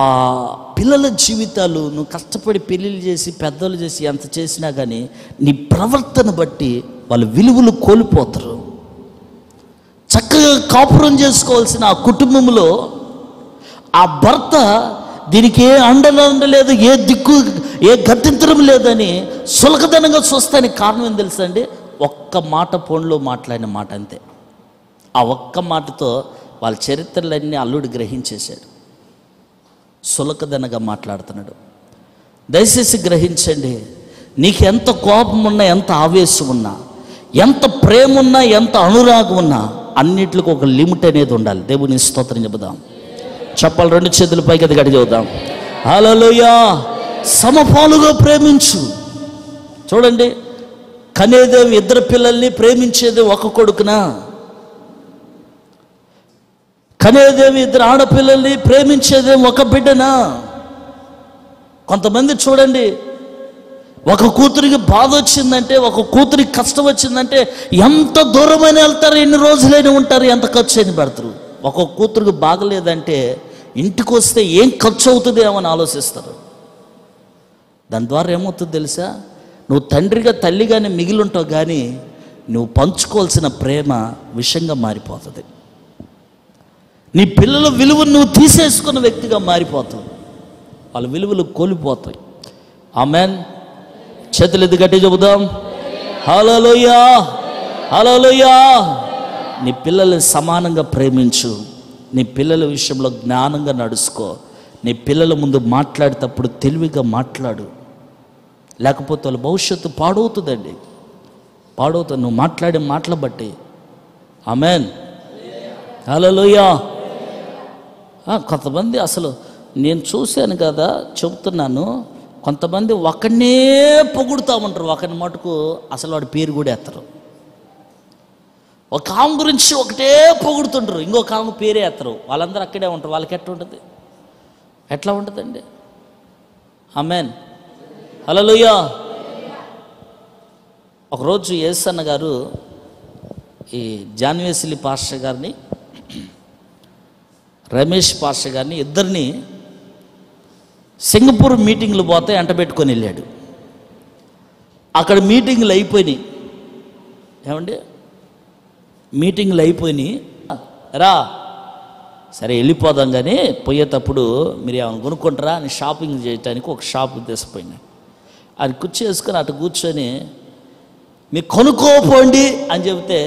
A: పిల్లల జీవితాలు, నువ్వు కష్టపడి పెళ్ళిళ్ళు చేసి పెద్దలు చేసి ఎంత చేసినా కానీ నీ ప్రవర్తన బట్టి వాళ్ళ విలువలు కోల్పోతారు. చక్కగా కాపురం చేసుకోవాల్సిన ఆ కుటుంబంలో ఆ భర్త దీనికి ఏ అండలేదు, ఏ దిక్కు, ఏ గత్యంతరం లేదని సులకదనంగా చూస్తానికి కారణం ఏం తెలుసా అండి? ఒక్క మాట ఫోన్లో మాట్లాడిన మాట అంతే. ఆ ఒక్క మాటతో వాళ్ళ చరిత్రలన్నీ అల్లుడు గ్రహించేశాడు. సులకదనగా మాట్లాడుతున్నాడు. దయచేసి గ్రహించండి, నీకు ఎంత కోపం ఉన్నా, ఎంత ఆవేశం ఉన్నా, ఎంత ప్రేమ ఉన్నా, ఎంత అనురాగం ఉన్నా, అన్నిటికి ఒక లిమిట్ అనేది ఉండాలి. దేవుని స్తోత్రం చెబుదాం. చెప్పాలి, రెండు చేతుల పైకి అది గడి చెబుదాం. హల్లెలూయా. సమపాలుగా ప్రేమించు. చూడండి, కనేదేవి ఇద్దరు పిల్లల్ని, ప్రేమించేది ఒక కొడుకునా? కనేదేవి ఇద్దరు ఆడపిల్లల్ని, ప్రేమించేదే ఒక బిడ్డనా? కొంతమంది చూడండి, ఒక కూతురికి బాధ వచ్చిందంటే, ఒక కూతురికి కష్టం వచ్చిందంటే ఎంత దూరమైన వెళ్తారు, ఎన్ని రోజులైనా ఉంటారు, ఎంత ఖర్చు అయిన పెడతారు. ఒక కూతురికి బాగలేదంటే ఇంటికి వస్తే ఏం ఖర్చు అవుతుంది ఏమని ఆలోచిస్తారు. దాని ద్వారా ఏమవుతుంది తెలుసా? నువ్వు తండ్రిగా తల్లిగానే మిగిలి ఉంటావు, కానీ నువ్వు పంచుకోవాల్సిన ప్రేమ విషంగా మారిపోతుంది. నీ పిల్లల విలువను నువ్వు తీసేసుకున్న వ్యక్తిగా మారిపోతావు. వాళ్ళ విలువలు కోల్పోతాయి. ఆమేన్. చేతులు ఎత్తి గట్టి చెబుదాం. హల్లెలూయా, హల్లెలూయా. నీ పిల్లల్ని సమానంగా ప్రేమించు. నీ పిల్లల విషయంలో జ్ఞానంగా నడుచుకో. నీ పిల్లల ముందు మాట్లాడేటప్పుడు తెలివిగా మాట్లాడు, లేకపోతే వాళ్ళ భవిష్యత్తు పాడవుతుందండి, పాడవుతుంది నువ్వు మాట్లాడే మాటలు బట్టి. ఆమేన్. హల్లెలూయా. కొంతమంది అసలు నేను చూశాను కదా, చెబుతున్నాను, కొంతమంది ఒకరినే పొగుడుతూ ఉంటారు, ఒకరిని మటుకు అసలు వాడి పేరు కూడా ఎత్తరు. ఒక ఆమె గురించి ఒకటే పొగుడుతుంటారు, ఇంకొక ఆమె పేరే ఎత్తరు. వాళ్ళందరూ అక్కడే ఉంటారు. వాళ్ళకి ఎట్లా ఉంటుంది? ఎట్లా ఉంటుందండి? ఆమేన్. హల్లెలూయా. ఒకరోజు యేసన్న గారు ఈ జాన్వేసిలి పాస్టర్ గారిని, రమేష్ పాస్టర్ గారిని, ఇద్దరిని సింగపూర్ మీటింగ్లు పోతే ఎంట పెట్టుకొని వెళ్ళాడు. అక్కడ మీటింగ్లు అయిపోయినాయి. ఏమండి, మీటింగ్లు అయిపోయినాయి, రా సరే వెళ్ళిపోదాం, కానీ పోయేటప్పుడు మీరు ఏమైనా కొనుక్కుంటారా అని షాపింగ్ చేయడానికి ఒక షాప్ తీసుకుపోయినా. అది కుర్చీ వేసుకొని అటు కూర్చొని మీరు కొనుక్కోపోండి అని చెబితే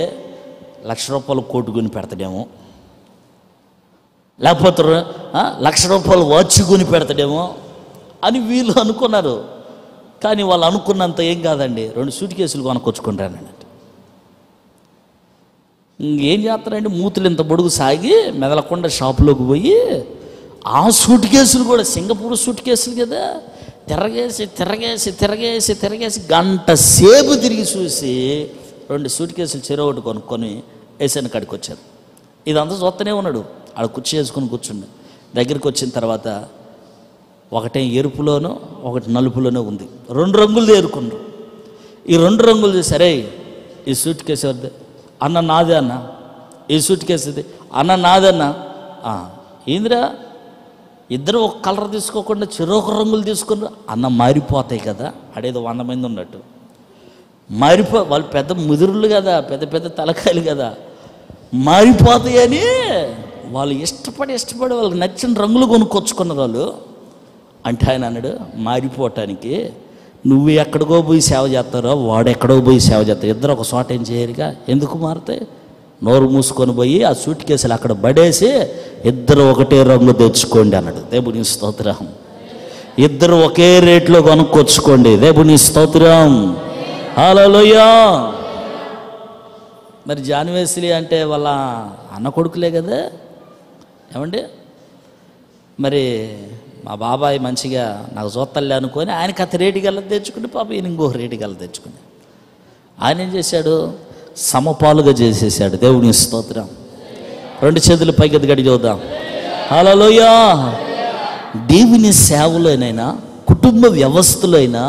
A: ₹1,00,000 కోటు కొని పెడతాడేమో, లేకపోతే ₹1,00,000 వాచ్ కొని పెడతాడేమో అని వీళ్ళు అనుకున్నారు. కానీ వాళ్ళు అనుకున్నంత ఏం కాదండి, 2 సూట్ కేసులు కొనుక్కొచ్చుకుంటానండి. ఇంకేం చేస్తారండి, మూతులు ఇంత పొడుగు సాగి మెదలకుండా షాపులోకి పోయి ఆ సూట్ కేసులు కూడా సింగపూర్ సూట్ కేసులు కదా, తిరగేసి తిరగేసి తిరగేసి తిరగేసి గంట సేపు తిరిగి చూసి 2 సూట్ కేసులు చెరొకటి కొనుక్కొని ఏసన్న కాడికి వచ్చారు. ఇదంతా చూస్తూనే ఉన్నాడు. ఆడ కుర్చీ వేసుకొని కూర్చుండు. దగ్గరికి వచ్చిన తర్వాత ఒకటే ఎరుపులోనో ఒకటి నలుపులోనో ఉంది. 2 రంగులు ఏరుకున్నారు. ఈ 2 రంగులు సరే, ఈ సూట్ కేసు ఎవరిది అన్న? నాదే అన్న. ఈ సూట్ కేసు ఇది అన్న? నాదన్నా. ఏందిరా, ఇద్దరు ఒక కలర్ తీసుకోకుండా చెరొక రంగులు తీసుకున్నారు అన్న. మారిపోతాయి కదా, అడేదో 100 మంది ఉన్నట్టు వాళ్ళు పెద్ద ముదురులు కదా, పెద్ద పెద్ద తలకాయలు కదా, మారిపోతాయని వాళ్ళు ఇష్టపడి వాళ్ళకి నచ్చిన రంగులు కొనుక్కొచ్చుకున్నారు వాళ్ళు. అంటే ఆయన అన్నాడు, మారిపోవటానికి నువ్వు ఎక్కడికో పోయి సేవ చేస్తారో వాడు ఎక్కడో పోయి సేవ చేస్తావు, ఇద్దరు ఒక చోట ఏం చేయరుగా, ఎందుకు మారుతాయి? నోరు మూసుకొని పోయి ఆ సూట్ కేసులు అక్కడ పడేసి ఇద్దరు ఒకటే రంగు తెచ్చుకోండి అన్నాడు. దేవుని స్తోత్రం. ఇద్దరు ఒకే రేట్లో కొనుక్కొచ్చుకోండి. దేవుని స్తోత్రం. హల్లెలూయా. మరి జాన్వేసిలి అంటే వాళ్ళ అన్న కొడుకులే కదా, ఏమండి? మరి మా బాబాయ్ మంచిగా నాకు చూస్తలే అనుకొని ఆయనకి అత రేటుకి వెళ్ళి తెచ్చుకుని, పాప ఈయన ఇంకొక రేటుకి వెళ్ళి తెచ్చుకుని ఆయన ఏం చేశాడు? సమపాలుగా చేసేసాడు. దేవుని స్తోత్రం. 2 చేతులు పైకి గడి చూద్దాం. హల్లెలూయా. దేవుని సేవలోనైనా కుటుంబ వ్యవస్థలో అయినా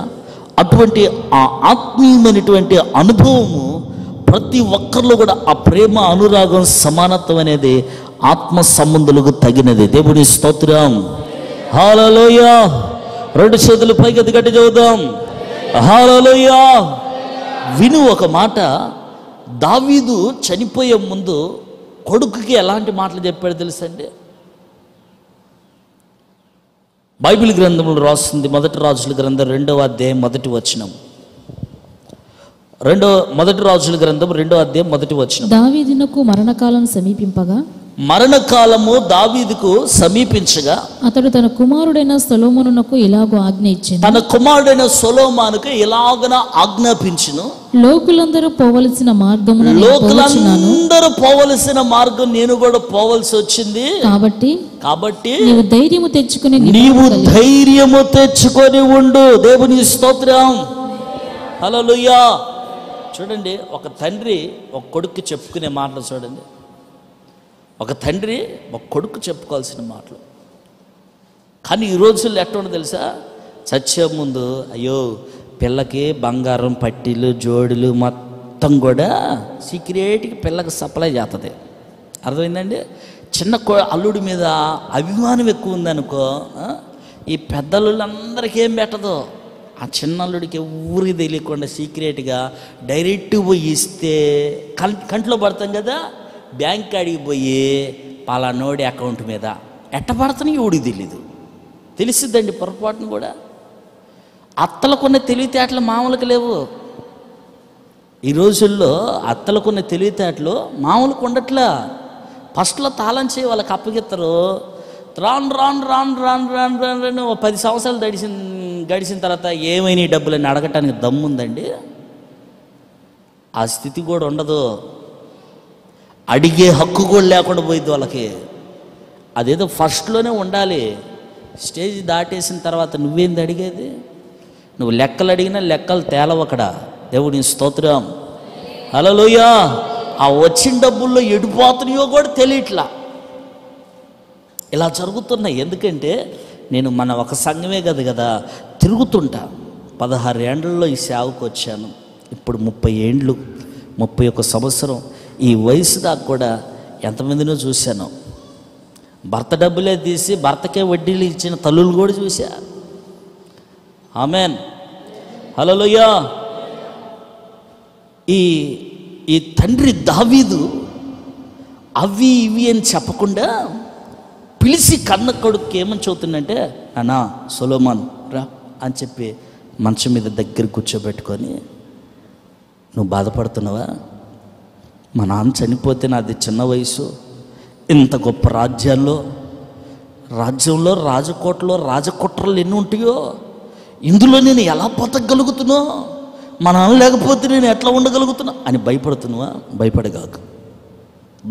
A: అటువంటి ఆ ఆత్మీయమైనటువంటి అనుభవము ప్రతి ఒక్కరిలో కూడా ఆ ప్రేమ, అనురాగం, సమానత్వం అనేది ఆత్మ సంబంధులకు తగినది. దేవుని స్తోత్రం. హల్లెలూయా. 2 చేతులు పైకి గట్టి చూద్దాం. హల్లెలూయా. విను ఒక మాట. దావీదు చనిపోయే ముందు కొడుకుకి ఎలాంటి మాటలు చెప్పాడు తెలుసండి? బైబిల్ గ్రంథంలో రాస్తుంది, 1 రాజుల గ్రంథం 2వ అధ్యాయం 1వ వచనం. 1 రాజుల గ్రంథం 2వ అధ్యాయం 1వ వచనం.
B: దావీదునకు మరణకాలం సమీపింపగా,
A: మరణకాలము దావీదుకు సమీపించగా,
B: అతడు తన కుమారుడైన సొలొమోనునకు ఇలాగూ ఆజ్ఞ ఇచ్చెను.
A: తన కుమారుడైన సొలొమోనుకు ఇలాగన ఆజ్ఞాపించును.
B: లోకులందరూ పోవలసిన మార్గమున నేను పోవచ్చున్నాను.
A: లోకులందరూ పోవలసిన మార్గం నేను కూడా పోవలసి వచ్చింది. కాబట్టి
B: నీవు ధైర్యము తెచ్చుకొని
A: ఉండు. దేవుని స్తోత్రం. హల్లెలూయా. చూడండి, ఒక తండ్రి ఒక కొడుక్కి చెప్పుకునే మాటలు చూడండి. ఒక తండ్రి ఒక కొడుకు చెప్పుకోవాల్సిన మాటలు. కానీ ఈ రోజుల్లో ఎట్లా తెలుసా? చచ్చే ముందు అయ్యో పిల్లకి బంగారం పట్టీలు, జోడులు మొత్తం కూడా సీక్రెట్కి పిల్లకి సప్లై చేస్తుంది. అర్థమైందండి? చిన్న అల్లుడి మీద అభిమానం ఎక్కువ ఉందనుకో, ఈ పెద్దలుళ్ళందరికీ ఏం పెట్టదు. ఆ చిన్న అల్లుడికి ఊరికి తెలియకుండా సీక్రెట్గా డైరెక్ట్ పోయి ఇస్తే కంట్లో పడతాం కదా, బ్యాంక్ కాడికి పోయి పలానోడి అకౌంట్ మీద ఎట్ట పడుతున్నాయి ఎవడికి తెలీదు. తెలిసిద్దండి పొరపాటును కూడా. అత్తలకున్న తెలివితేటలు మామూలుగా లేవు. ఈ రోజుల్లో అత్తలకున్న తెలివితేటలు మామూలుగా ఉండట్లా. ఫస్ట్లో తాళం చేయి వాళ్ళకి అప్పగిస్తారు. రాను 10 సంవత్సరాలు గడిచిన తర్వాత ఏమైనా ఈ డబ్బులని అడగటానికి దమ్ముందండి? ఆ స్థితి కూడా ఉండదు. అడిగే హక్కు కూడా లేకుండా పోయింది వాళ్ళకి. అదేదో ఫస్ట్లోనే ఉండాలి. స్టేజ్ దాటేసిన తర్వాత నువ్వేంది అడిగేది? నువ్వు లెక్కలు అడిగినా లెక్కలు తేలవక్కడ. దేవుని స్తోత్రం. హల్లెలూయా. ఆ వచ్చిన డబ్బుల్లో ఎడిపోతున్నాయో కూడా తెలియట్లా. ఇలా జరుగుతున్నాయి. ఎందుకంటే నేను మన ఒక సంఘమే కదా తిరుగుతుంటా. 16 ఏండ్లలో ఈ సేవకు వచ్చాను. ఇప్పుడు 30 ఏండ్లు, 31 సంవత్సరం. ఈ వయసు దాకా కూడా ఎంతమందినో చూశాను. భర్త డబ్బులే తీసి భర్తకే వడ్డీలు ఇచ్చిన తల్లులు కూడా చూశా. ఆమెన్. హల్లెలూయా. ఈ తండ్రి దావీదు అవి ఇవి అని చెప్పకుండా పిలిచి కన్న కొడుకు ఏమని చదువుతుందంటే, అన్నా సొలొమోన్ రా అని చెప్పి మంచం మీద దగ్గర కూర్చోబెట్టుకొని, నువ్వు బాధపడుతున్నావా? మా నాన్న చనిపోతే నాది చిన్న వయసు, ఇంత గొప్ప రాజ్యంలో రాజకోటలో రాజకుట్రలు ఎన్ని ఉంటాయో, ఇందులో నేను ఎలా బతకగలుగుతున్నా, మా నాన్న లేకపోతే నేను ఎట్లా ఉండగలుగుతున్నా అని భయపడుతున్నావా?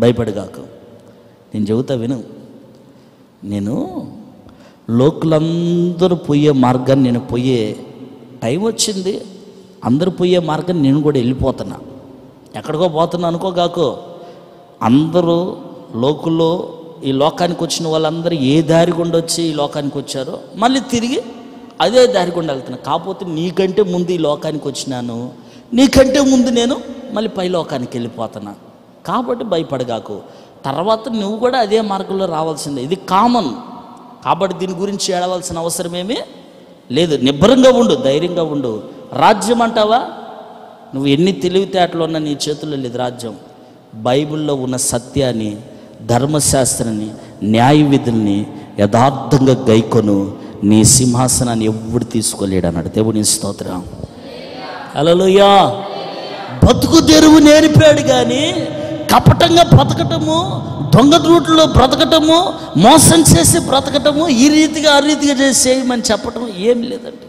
A: భయపడగాకు. నేను చెబుతా విను. నేను లోకులందరూ పోయే మార్గాన్ని నేను పోయే టైం వచ్చింది. అందరూ పోయే మార్గాన్ని నేను కూడా వెళ్ళిపోతున్నా. ఎక్కడికో పోతున్నా అనుకోగాకు. అందరూ లోకుల్లో ఈ లోకానికి వచ్చిన వాళ్ళందరూ ఏ దారి గుండా వచ్చి ఈ లోకానికి వచ్చారో మళ్ళీ తిరిగి అదే దారి గుండా వెళ్తున్నా. కాకపోతే నీకంటే ముందు ఈ లోకానికి వచ్చినాను, నీకంటే ముందు నేను మళ్ళీ పై లోకానికి వెళ్ళిపోతున్నా. కాబట్టి భయపడగాకు. తర్వాత నువ్వు కూడా అదే మార్గంలో రావాల్సిందే. ఇది కామన్. కాబట్టి దీని గురించి ఏడవలసిన అవసరమేమీ లేదు. నిబ్బరంగా ఉండు, ధైర్యంగా ఉండు. రాజ్యం అంటావా? నువ్వు ఎన్ని తెలివితేటలు ఉన్నా నీ చేతుల్లో లేదు రాజ్యం. బైబిల్లో ఉన్న సత్యాన్ని, ధర్మశాస్త్రాన్ని, న్యాయ విధుల్ని యథార్థంగా గైకొను, నీ సింహాసనాన్ని ఎవ్వడు తీసుకోలేడు అన్నాడు. దేవుని స్తోత్రం. హల్లెలూయా. బతుకు తెరువు నేర్పాడు కానీ కపటంగా బ్రతకటము, దొంగ రూట్లో బ్రతకటము, మోసం చేసి బ్రతకటము, ఈ రీతిగా ఆ రీతిగా చేసేయమని చెప్పటం ఏం లేదండి.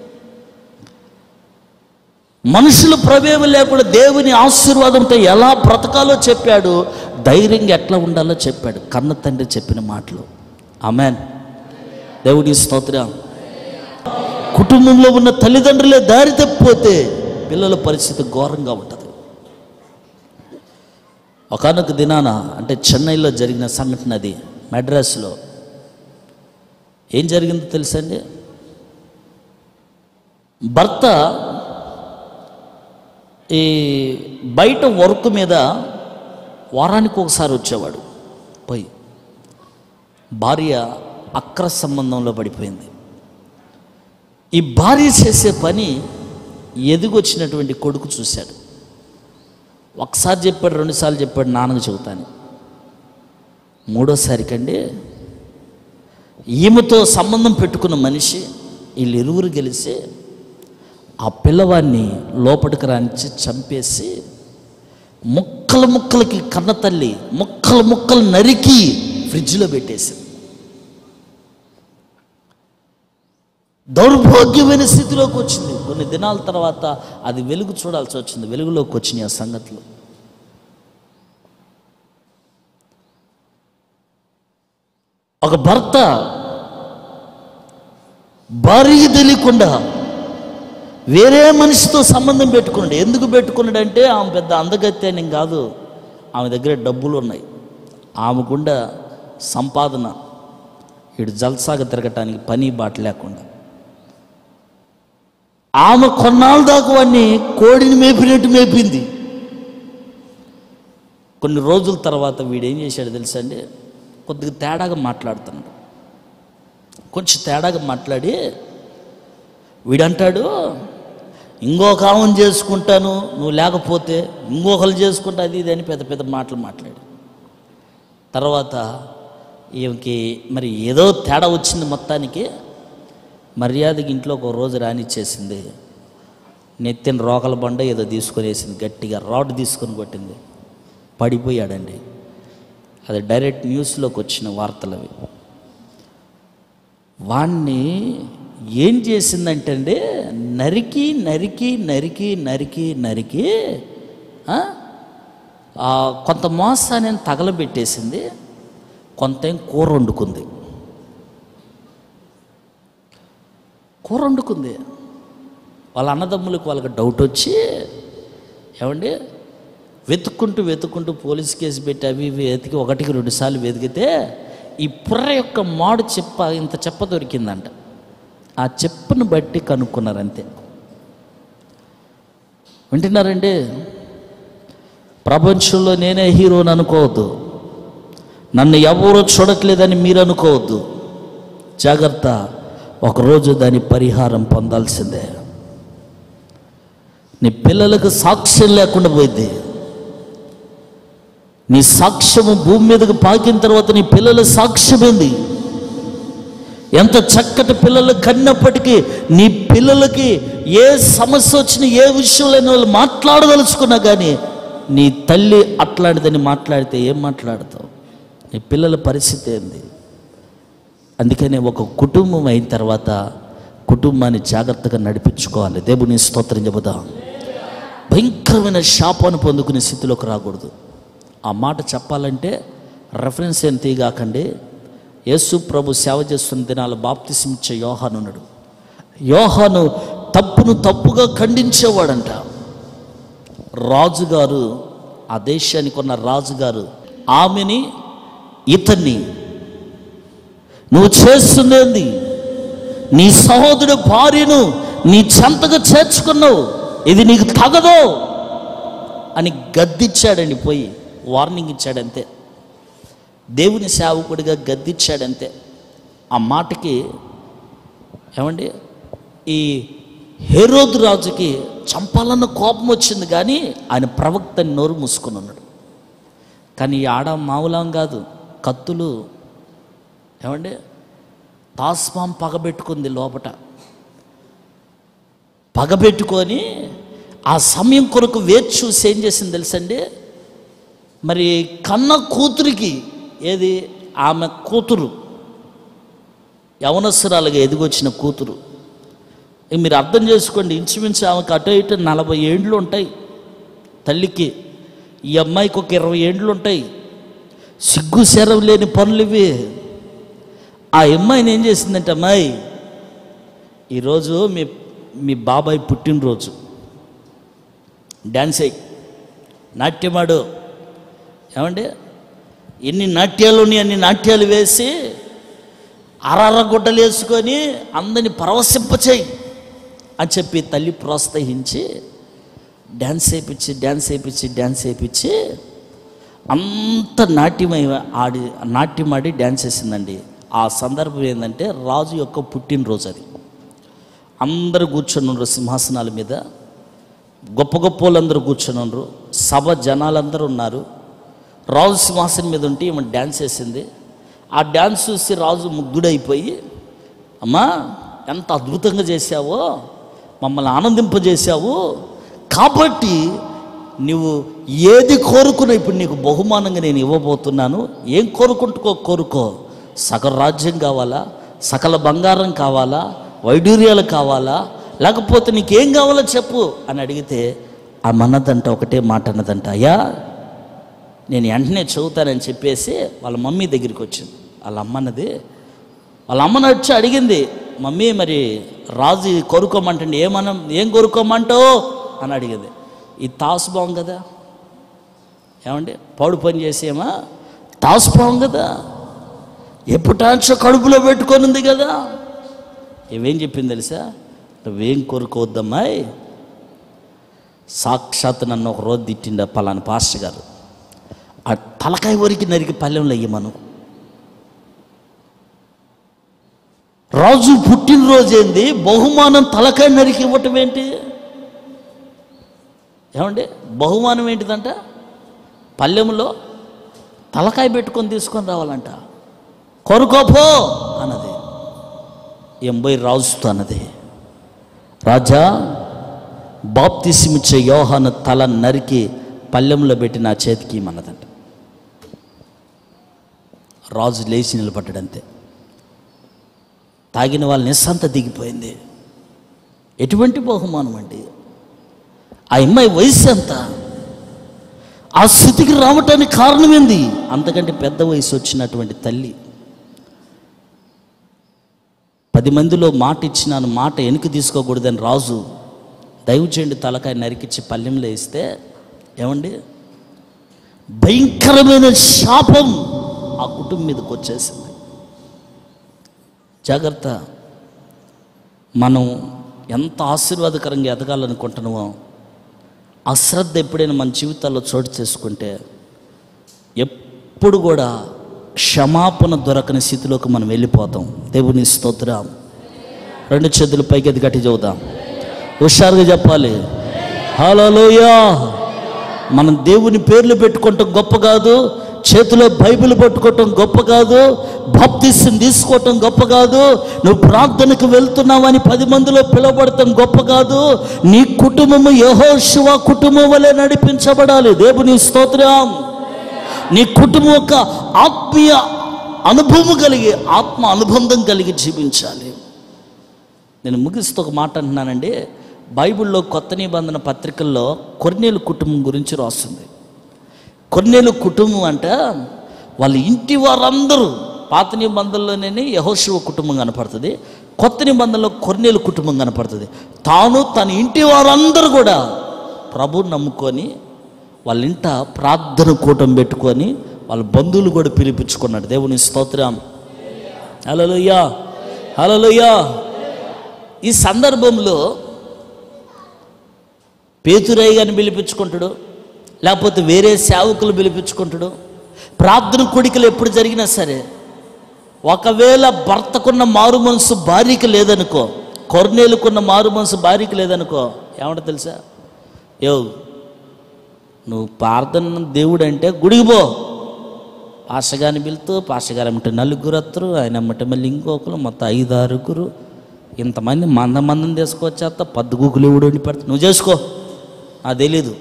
A: మనుషుల ప్రమేయం లేకుండా దేవుని ఆశీర్వాదంతో ఎలా బ్రతకాలో చెప్పాడు, ధైర్యంగా ఎట్లా ఉండాలో చెప్పాడు. కన్న తండ్రి చెప్పిన మాటలు. ఆమెన్. దేవుని స్తోత్రం. కుటుంబంలో ఉన్న తల్లిదండ్రులే దారి తప్పిపోతే పిల్లల పరిస్థితి ఘోరంగా ఉంటుంది. ఒకానొక దినాన, అంటే చెన్నైలో జరిగిన సంఘటన అది, మద్రాసులో ఏం జరిగిందో తెలుసండి? భర్త ఈ బయట వర్క్ మీద వారానికి ఒకసారి వచ్చేవాడు. పోయి భార్య అక్ర సంబంధంలో పడిపోయింది. ఈ భార్య చేసే పని ఎదిగొచ్చినటువంటి కొడుకు చూశాడు. ఒకసారి చెప్పాడు, రెండుసార్లు చెప్పాడు, నాన్నకు చెబుతాను. మూడోసారికండి ఈమెతో సంబంధం పెట్టుకున్న మనిషి వీళ్ళిరువురు గెలిచి ఆ పిల్లవాడిని లోపలికి రానిచ్చి చంపేసి ముక్కలు ముక్కలకి కన్న తల్లి ముక్కలు ముక్కలు నరికి ఫ్రిడ్జ్లో పెట్టేసింది. దౌర్భాగ్యమైన స్థితిలోకి వచ్చింది. కొన్ని దినాల తర్వాత అది వెలుగు చూడాల్సి వచ్చింది. వెలుగులోకి వచ్చినాయి ఆ సంగతులు. ఒక భర్త భార్యకి తెలియకుండా వేరే మనిషితో సంబంధం పెట్టుకున్నాడు. ఎందుకు పెట్టుకున్నాడంటే ఆమె పెద్ద అందగత్తే అని కాదు, ఆమె దగ్గర డబ్బులు ఉన్నాయి, ఆమెకుండా సంపాదన, ఇటు జల్సాగా తిరగటానికి పని బాట లేకుండా. ఆమె కొన్నాళ్ళ దాకా వాడిని కోడిని మేపినట్టు మేపింది. కొన్ని రోజుల తర్వాత వీడేం చేశాడు తెలుసా అండి? కొద్దిగా తేడాగా మాట్లాడుతున్నాడు. కొంచెం తేడాగా మాట్లాడి వీడంటాడు, ఇంకొక ఆమెను చేసుకుంటాను, నువ్వు లేకపోతే ఇంకొకరు చేసుకుంటా, అది ఇది అని పెద్ద పెద్ద మాటలు మాట్లాడు. తర్వాత ఈమెకి మరి ఏదో తేడా వచ్చింది. మొత్తానికి మర్యాదకి ఇంట్లో ఒక రోజు రానిచ్చేసింది. నెత్తిన రోకల బండ ఏదో తీసుకొని వేసింది, గట్టిగా రాడ్ తీసుకొని కొట్టింది, పడిపోయాడండి. అది డైరెక్ట్ న్యూస్లోకి వచ్చిన వార్తలు అవి. వాణ్ణి ఏం చేసిందంటే అండి, నరికి నరికి నరికి నరికి నరికి కొంత మోసాన్ని తగలబెట్టేసింది, కొంత కూర వండుకుంది. కూర వండుకుంది. వాళ్ళ అన్నదమ్ములకు వాళ్ళకి డౌట్ వచ్చి, ఏమండి వెతుక్కుంటూ వెతుక్కుంటూ పోలీస్ కేసు పెట్టి అవి ఇవి వెతికి 1-2 సార్లు వెతికితే ఈ పుర్ర యొక్క మాడు చెప్ప, ఇంత చెప్ప దొరికిందంట. ఆ చెప్పును బట్టి కనుక్కున్నారు అంతే. వింటున్నారండి? ప్రపంచంలో నేనే హీరోని అనుకోవద్దు, నన్ను ఎవరో చూడట్లేదని మీరు అనుకోవద్దు. జాగ్రత్త, ఒకరోజు దాని పరిహారం పొందాల్సిందే. నీ పిల్లలకు సాక్ష్యం లేకుండా పోయింది. నీ సాక్ష్యము భూమి మీదకు పాకిన తర్వాత నీ పిల్లల సాక్ష్యం ఏంది? ఎంత చక్కటి పిల్లలు కన్నప్పటికీ నీ పిల్లలకి ఏ సమస్య వచ్చినా, ఏ విషయంలో వాళ్ళు మాట్లాడదలుచుకున్నా కానీ నీ తల్లి అట్లాంటిదని మాట్లాడితే ఏం మాట్లాడతావు? నీ పిల్లల పరిస్థితి ఏంది? అందుకనే ఒక కుటుంబం అయిన తర్వాత కుటుంబాన్ని జాగ్రత్తగా నడిపించుకోవాలి. దేవుని స్తోత్రం చెబుదాం. భయంకరమైన శాపాన్ని పొందుకునే స్థితిలోకి రాకూడదు. ఆ మాట చెప్పాలంటే రెఫరెన్స్ ఏం తీయగాకండి. యేసు ప్రభు సేవ చేస్తున్న దినాలు బాప్తిసం ఇచ్చే యోహాను ఉన్నాడు. యోహాను తప్పును తప్పుగా ఖండించేవాడంట. రాజుగారు, ఆ దేశానికి ఉన్న రాజుగారు ఆమెని, ఇతన్ని, నువ్వు చేస్తుందేంది? నీ సహోదరుడు భార్యను నీ చెంతగా చేర్చుకున్నావు, ఇది నీకు తగదు అని గద్దిచ్చాడండి. పోయి వార్నింగ్ ఇచ్చాడంతే. దేవుని సేవకుడిగా గద్దిచ్చాడంతే. ఆ మాటకి ఏమండి, ఈ హెరోదు రాజుకి చంపాలన్న కోపం వచ్చింది, కానీ ఆయన ప్రవక్తని నోరు మూసుకొని ఉన్నాడు. కానీ ఈ ఆడ మామూలం కాదు, కత్తులు, ఏమండి తాస్మాం పగబెట్టుకుంది లోపట. పగబెట్టుకొని ఆ సమయం కొరకు వేచి చూసి ఏం చేసింది తెలుసండి? మరి కన్న కూతురికి, ఏది ఆమె కూతురు, యవనస్తురాలుగా ఎదిగొచ్చిన కూతురు, మీరు అర్థం చేసుకోండి, ఇంచుమించు ఆమెకు అటు ఇటు 40 ఏండ్లు ఉంటాయి తల్లికి. ఈ అమ్మాయికి ఒక 20 ఏండ్లు ఉంటాయి. సిగ్గు శరం లేని పనులు ఇవి. ఆ అమ్మాయిని ఏం చేసిందంటే, అమ్మాయి ఈరోజు మీ బాబాయ్ పుట్టినరోజు, డ్యాన్స్ అయ్యి నాట్యమాడు, ఏమండి, ఎన్ని నాట్యాలు ఉన్నాయి అన్ని నాట్యాలు వేసి అరర గుడ్డలు వేసుకొని అందరిని పరవశింపచేయి అని చెప్పి తల్లి ప్రోత్సహించి డ్యాన్స్ వేయించి అంత నాట్యం ఆడి డ్యాన్స్ వేసిందండి. ఆ సందర్భం ఏంటంటే రాజు యొక్క పుట్టినరోజు అది. అందరూ కూర్చొని ఉన్నారు సింహాసనాల మీద, గొప్ప గొప్ప వాళ్ళందరూ కూర్చొని ఉన్నారు, సభ జనాలందరూ ఉన్నారు. రాజు సింహాసనం మీద ఉంటే ఈమె డ్యాన్స్ వేసింది. ఆ డ్యాన్స్ చూసి రాజు ముగ్ధుడైపోయి, అమ్మా ఎంత అద్భుతంగా చేశావో, మమ్మల్ని ఆనందింపజేశావు, కాబట్టి నువ్వు ఏది కోరుకున్నా ఇప్పుడు నీకు బహుమానంగా నేను ఇవ్వబోతున్నాను. ఏం కోరుకో, సకల రాజ్యం కావాలా, సకల బంగారం కావాలా, వైడూర్యాలు కావాలా, లేకపోతే నీకేం కావాలో చెప్పు అని అడిగితే ఆమె అన్నదంట, ఒకటే మాట అన్నదంట, అయ్యా నేను వెంటనే చదువుతానని చెప్పేసి వాళ్ళ మమ్మీ దగ్గరికి వచ్చింది. వాళ్ళ అమ్మని వచ్చి అడిగింది, మమ్మీ మరి రాజు కోరుకోమంటండి, ఏం కోరుకోమంటావు అని అడిగింది. ఈ తాసు బాగుంది కదా, ఏమండి పౌడు పని చేసేమా తాసు బాగుంది కదా, ఎప్పుటాంచో కడుపులో పెట్టుకొని ఉంది కదా. ఏమేం చెప్పింది తెలుసా, నువ్వేం కోరుకోవద్దమ్మాయి, సాక్షాత్ నన్ను ఒక రోజు తిట్టిండ పలానా పాస్టర్ గారు, ఆ తలకాయ వరకు నరికి పల్లెంలో అయ్యమను. రాజు పుట్టినరోజు ఏంది, బహుమానం తలకాయ నరికి ఇవ్వటం ఏంటి? ఏమండి బహుమానం ఏంటిదంట, పల్లెంలో తలకాయ పెట్టుకొని తీసుకొని రావాలంట. కొరుకోపో అన్నది. ఎంబై రాజుతో అన్నది, రాజా బాప్తిసమిచ్చే యోహాను తల నరికి పల్లెంలో పెట్టి నా చేతికి ఇమ్మన్నదంట. రాజు లేచి నిలబడ్డాడంతే. తాగిన వాళ్ళ నిస్సంత దిగిపోయింది. ఎటువంటి బహుమానం అండి, ఆ అమ్మాయి వయసు ఎంత, ఆ స్థితికి రావటానికి కారణం ఏంది? అంతకంటే పెద్ద వయసు వచ్చినటువంటి తల్లి 10 మందిలో మాట ఇచ్చినాను, మాట వెనక్కి తీసుకోకూడదని రాజు దైవజనుడి తలకాయ నరికిచ్చి పల్లెంలో వేస్తే, ఏమండి భయంకరమైన శాపం ఆ కుటుంబం మీదకి వచ్చేసింది. జాగ్రత్త, మనం ఎంత ఆశీర్వాదకరంగా ఎదగాలనుకుంటున్నామో అశ్రద్ధ ఎప్పుడైనా మన జీవితాల్లో చోటు చేసుకుంటే ఎప్పుడు కూడా క్షమాపణ దొరకని స్థితిలోకి మనం వెళ్ళిపోతాం. దేవుని స్తోత్రం. 2 చేతులు పైకి ఎత్తి గట్టి చదువుదాం, హుషారుగా చెప్పాలి, హల్లెలూయా. మనం దేవుని పేర్లు పెట్టుకోవటం గొప్ప కాదు, చేతిలో బైబిల్ పట్టుకోవటం గొప్ప కాదు, బాప్తిసం తీసుకోవటం గొప్ప కాదు, నువ్వు ప్రార్థనకు వెళ్తున్నావని 10 మందిలో పిలువబడటం గొప్ప కాదు. నీ కుటుంబము యెహోషువ కుటుంబం వలె నడిపించబడాలి. దేవుని స్తోత్రం. నీ కుటుంబం యొక్క ఆత్మీయ అనుభవం కలిగి, ఆత్మ అనుబంధం కలిగి జీవించాలి. నేను ముగిస్తూ ఒక మాట అంటున్నానండి. బైబిల్లో కొత్త నిబంధన పత్రికల్లో కొర్నేలు కుటుంబం గురించి రాస్తుంది. కొర్నేలు కుటుంబం అంటే వాళ్ళ ఇంటి వారందరూ, పాత నిబంధనలోనే యెహోషువ కుటుంబం కనపడుతుంది, కొత్త నిబంధనలో కొర్నేలు కుటుంబం కనపడుతుంది. తాను తన ఇంటి వారందరూ కూడా ప్రభువుని నమ్ముకొని వాళ్ళ ఇంట ప్రార్థన కూటం పెట్టుకొని వాళ్ళ బంధువులు కూడా పిలిపించుకున్నాడు. దేవుని స్తోత్రం. హల్లెలూయా, హల్లెలూయా. ఈ సందర్భంలో పేతురయ్య గారిని పిలిపించుకుంటాడు, లేకపోతే వేరే సేవకులు పిలిపించుకుంటాడు. ప్రార్థన కోడికలు ఎప్పుడు జరిగినా సరే, ఒకవేళ భర్తకున్న మారు మనసు భార్యకి లేదనుకో, కొర్నేలుకున్న మారు మనసు భార్యకి లేదనుకో, ఏమంటో తెలుసా, నువ్వు ప్రార్థన దేవుడు అంటే గుడికి పో, పాషగాని పిలుతూ, పాషగారు అమ్మట 4 అత్తరు, ఆయన అమ్మట మళ్ళీ ఇంకొకరు, మొత్తం 5-6 ఇంతమంది మందం తీసుకొచ్చేస్తా, 10 గుకులు ఎవడు వండి పెడతా, నువ్వు చేసుకో, నాకు తెలీదు.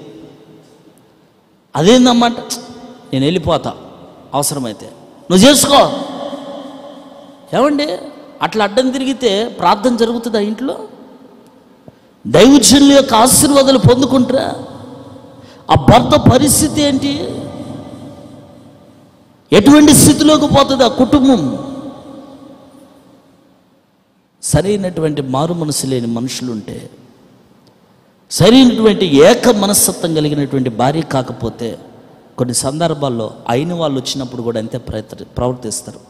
A: అదేందమ్మంట, నేను వెళ్ళిపోతా అవసరమైతే, నువ్వు చేసుకో. ఏమండి అట్లా అడ్డం తిరిగితే ప్రార్థన జరుగుతుందా ఇంట్లో? దైవజనుల యొక్క ఆశీర్వాదాలు పొందుకుంటారా? ఆ భర్త పరిస్థితి ఏంటి? ఎటువంటి స్థితిలోకి పోతుంది ఆ కుటుంబం? సరైనటువంటి మారు మనసు లేని మనుషులుంటే, సరైనటువంటి ఏక మనస్తత్వం కలిగినటువంటి భార్య కాకపోతే కొన్ని సందర్భాల్లో అయిన వాళ్ళు వచ్చినప్పుడు కూడా అంతే ప్రవర్తిస్తారు.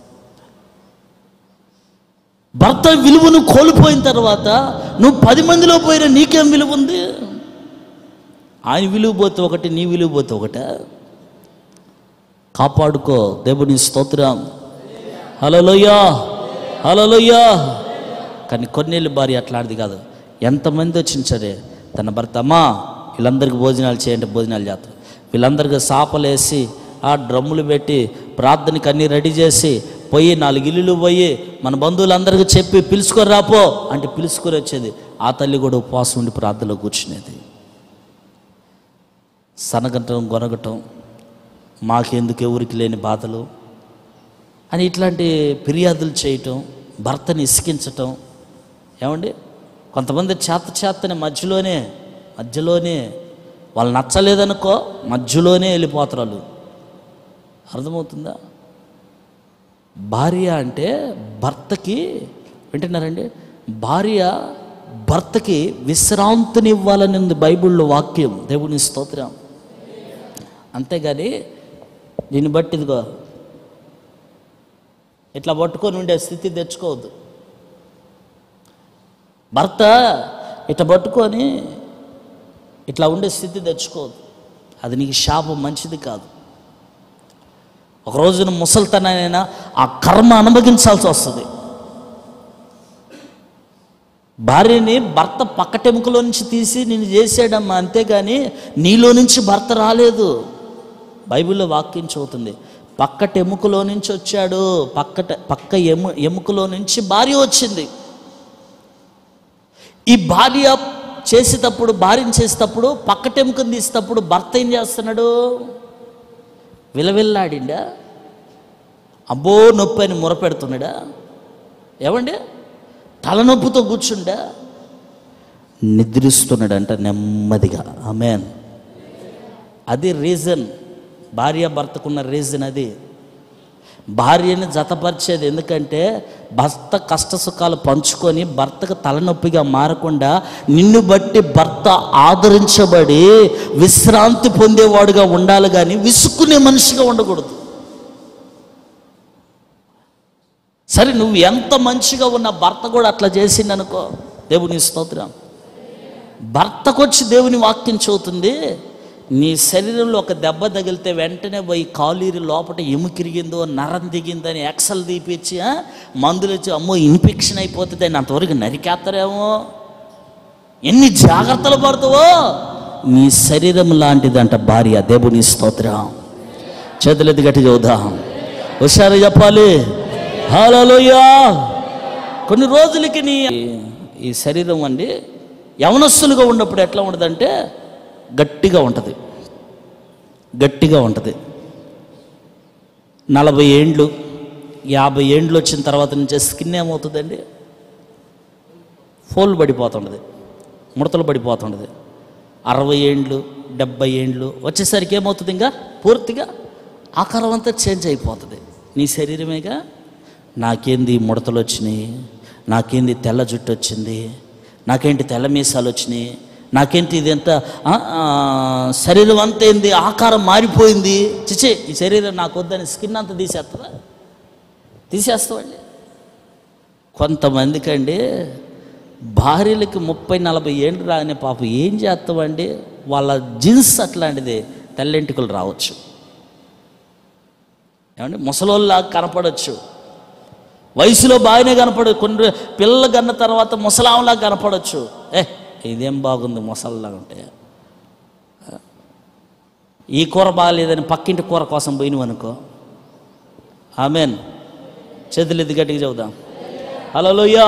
A: భర్త విలువను కోల్పోయిన తర్వాత నువ్వు 10 మందిలో పోయినా నీకేం విలువ ఉంది? ఆయన విలువ పోతే ఒకటి, నీ విలువ పోతే ఒకట. కాపాడుకో. దేవుని స్తోత్రం. హల్లెలూయా, హల్లెలూయా. కానీ కొన్నేళ్ళ భార్య అట్లాంటిది కాదు. ఎంతమంది వచ్చిన సరే తన భర్త, అమ్మా వీళ్ళందరికీ భోజనాలు చేయండి, భోజనాలు చేస్తారు. వీళ్ళందరికీ సాపలేసి ఆ డ్రమ్ములు పెట్టి ప్రార్థనకి అన్నీ రెడీ చేసి పోయి 4 ఇల్లులు పోయి మన బంధువులందరికీ చెప్పి పిలుచుకొని రాపో అంటే పిలుచుకొని వచ్చేది. ఆ తల్లి కూడా ఉపవాసం ఉండి ప్రార్థనలో కూర్చునేది. సనగటం, గొనగటం, మాకెందుకు, ఎవరికి లేని బాధలు అని ఇట్లాంటి ఫిర్యాదులు చేయటం, భర్తని ఇసికించటం. ఏమండి, కొంతమంది చేతని మధ్యలోనే వాళ్ళు నచ్చలేదనుకో మధ్యలోనే వెళ్ళిపోతారు వాళ్ళు. అర్థమవుతుందా? భార్య అంటే భర్తకి, వింటున్నారండి, భార్య భర్తకి విశ్రాంతిని ఇవ్వాలని ఉంది బైబిల్లో వాక్యం. దేవుని స్తోత్రం. అంతేగాని దీన్ని బట్టి ఇదిగో ఇట్లా పట్టుకొని ఉండే స్థితి తెచ్చుకోవద్దు. భర్త ఇట్లా పట్టుకొని ఇట్లా ఉండే స్థితి తెచ్చుకోవద్దు. అది నీకు శాపం, మంచిది కాదు. ఒక రోజున ముసలితనైనా ఆ కర్మ అనుభవించాల్సి వస్తుంది. భార్యని భర్త పక్కటెముకలో నుంచి తీసి నేను చేసాడమ్మా, అంతేగాని నీలో నుంచి భర్త రాలేదు. బైబిల్లో వాక్యం చదువుతుంది, పక్కటెముకలో నుంచి వచ్చాడు, పక్క ఎముకలో నుంచి భార్య వచ్చింది. ఈ భార్య చేసేటప్పుడు, భార్యను చేసేటప్పుడు, పక్కటెముకను తీసేటప్పుడు భర్త ఏం చేస్తున్నాడు? విలవిల్లాడిండా? అబ్బో నొప్పి అని మొరపెడుతున్నాడా? ఏమండి, తలనొప్పితో కూర్చుండా? నిద్రిస్తున్నాడంట నెమ్మదిగా. ఆమేన్. అది రీజన్, భార్య భర్తకున్న రీజన్ అది. భార్యని జతపరిచేది ఎందుకంటే భర్త కష్ట సుఖాలు పంచుకొని భర్తకు తలనొప్పిగా మారకుండా నిన్ను బట్టి భర్త ఆదరించబడి విశ్రాంతి పొందేవాడుగా ఉండాలి, కానీ విసుక్కునే మనిషిగా ఉండకూడదు. సరే, నువ్వు ఎంత మంచిగా ఉన్న భర్త కూడా అట్లా చేసిందనుకో, దేవుని స్తోత్రం. భర్తకొచ్చి దేవుని వాక్యం చదువుతుంది, నీ శరీరంలో ఒక దెబ్బ తగిలితే వెంటనే పోయి కాలీరి లోపల ఎముకిరిగిందో నరం దిగిందని ఎక్సల్ తీపిచ్చి మందులు వచ్చి అమ్మో ఇన్ఫెక్షన్ అయిపోతుంది అని అంతవరకు నరికేస్తారేమో. ఎన్ని జాగ్రత్తలు పడతావో. నీ శరీరం లాంటిదంట భార్య. దేవుని స్తోత్రం. చేతులెత్తి గట్టి చూద్దాం, హుషారు చెప్పాలి. హల్లెలూయా. కొన్ని రోజులకి ఈ శరీరం అండి యవనస్తులుగా ఉన్నప్పుడు ఎట్లా ఉండదంటే గట్టిగా ఉంటుంది. 40 ఏండ్లు 50 ఏండ్లు వచ్చిన తర్వాత నుంచి స్కిన్ ఏమవుతుందండి? ఫోల్ పడిపోతుంటుంది, ముడతలు పడిపోతుంటుంది. 60 ఏండ్లు 70 ఏండ్లు వచ్చేసరికి ఏమవుతుంది? ఇంకా పూర్తిగా ఆకారం అంతా చేంజ్ అయిపోతుంది. నీ శరీరమేగా. నాకేంది ముడతలు వచ్చినాయి, నాకేంది తెల్ల జుట్టు వచ్చింది, నాకేంటి తెల్ల మీసాలు వచ్చినాయి, నాకేంటి ఇదంతా శరీరం అంతా ఏంది ఆకారం మారిపోయింది, చిచే ఈ శరీరం నాకు వద్దని స్కిన్ అంతా తీసేస్తామండి. కొంతమందికి అండి భార్యలకి 30-40 ఏళ్ళు రాగానే పాపం ఏం చేస్తామండి, వాళ్ళ జీన్స్ అట్లాంటిది, తెల్లెంటికలు రావచ్చు. ఏమండి, ముసలోళ్ళలాగా కనపడవచ్చు, వయసులో బాగానే కనపడదు, కొన్ని పిల్లలు కన్న తర్వాత ముసలాంలాగా కనపడవచ్చు. ఇదేం బాగుంది ముసలిలాగా ఉంటే. ఈ కూర బాగాలేదని పక్కింటి కూర కోసం పోయినవు అనుకో. ఆమేన్. చేతులు ఎత్తి గట్టిగా చెబుదాం, హల్లెలూయా.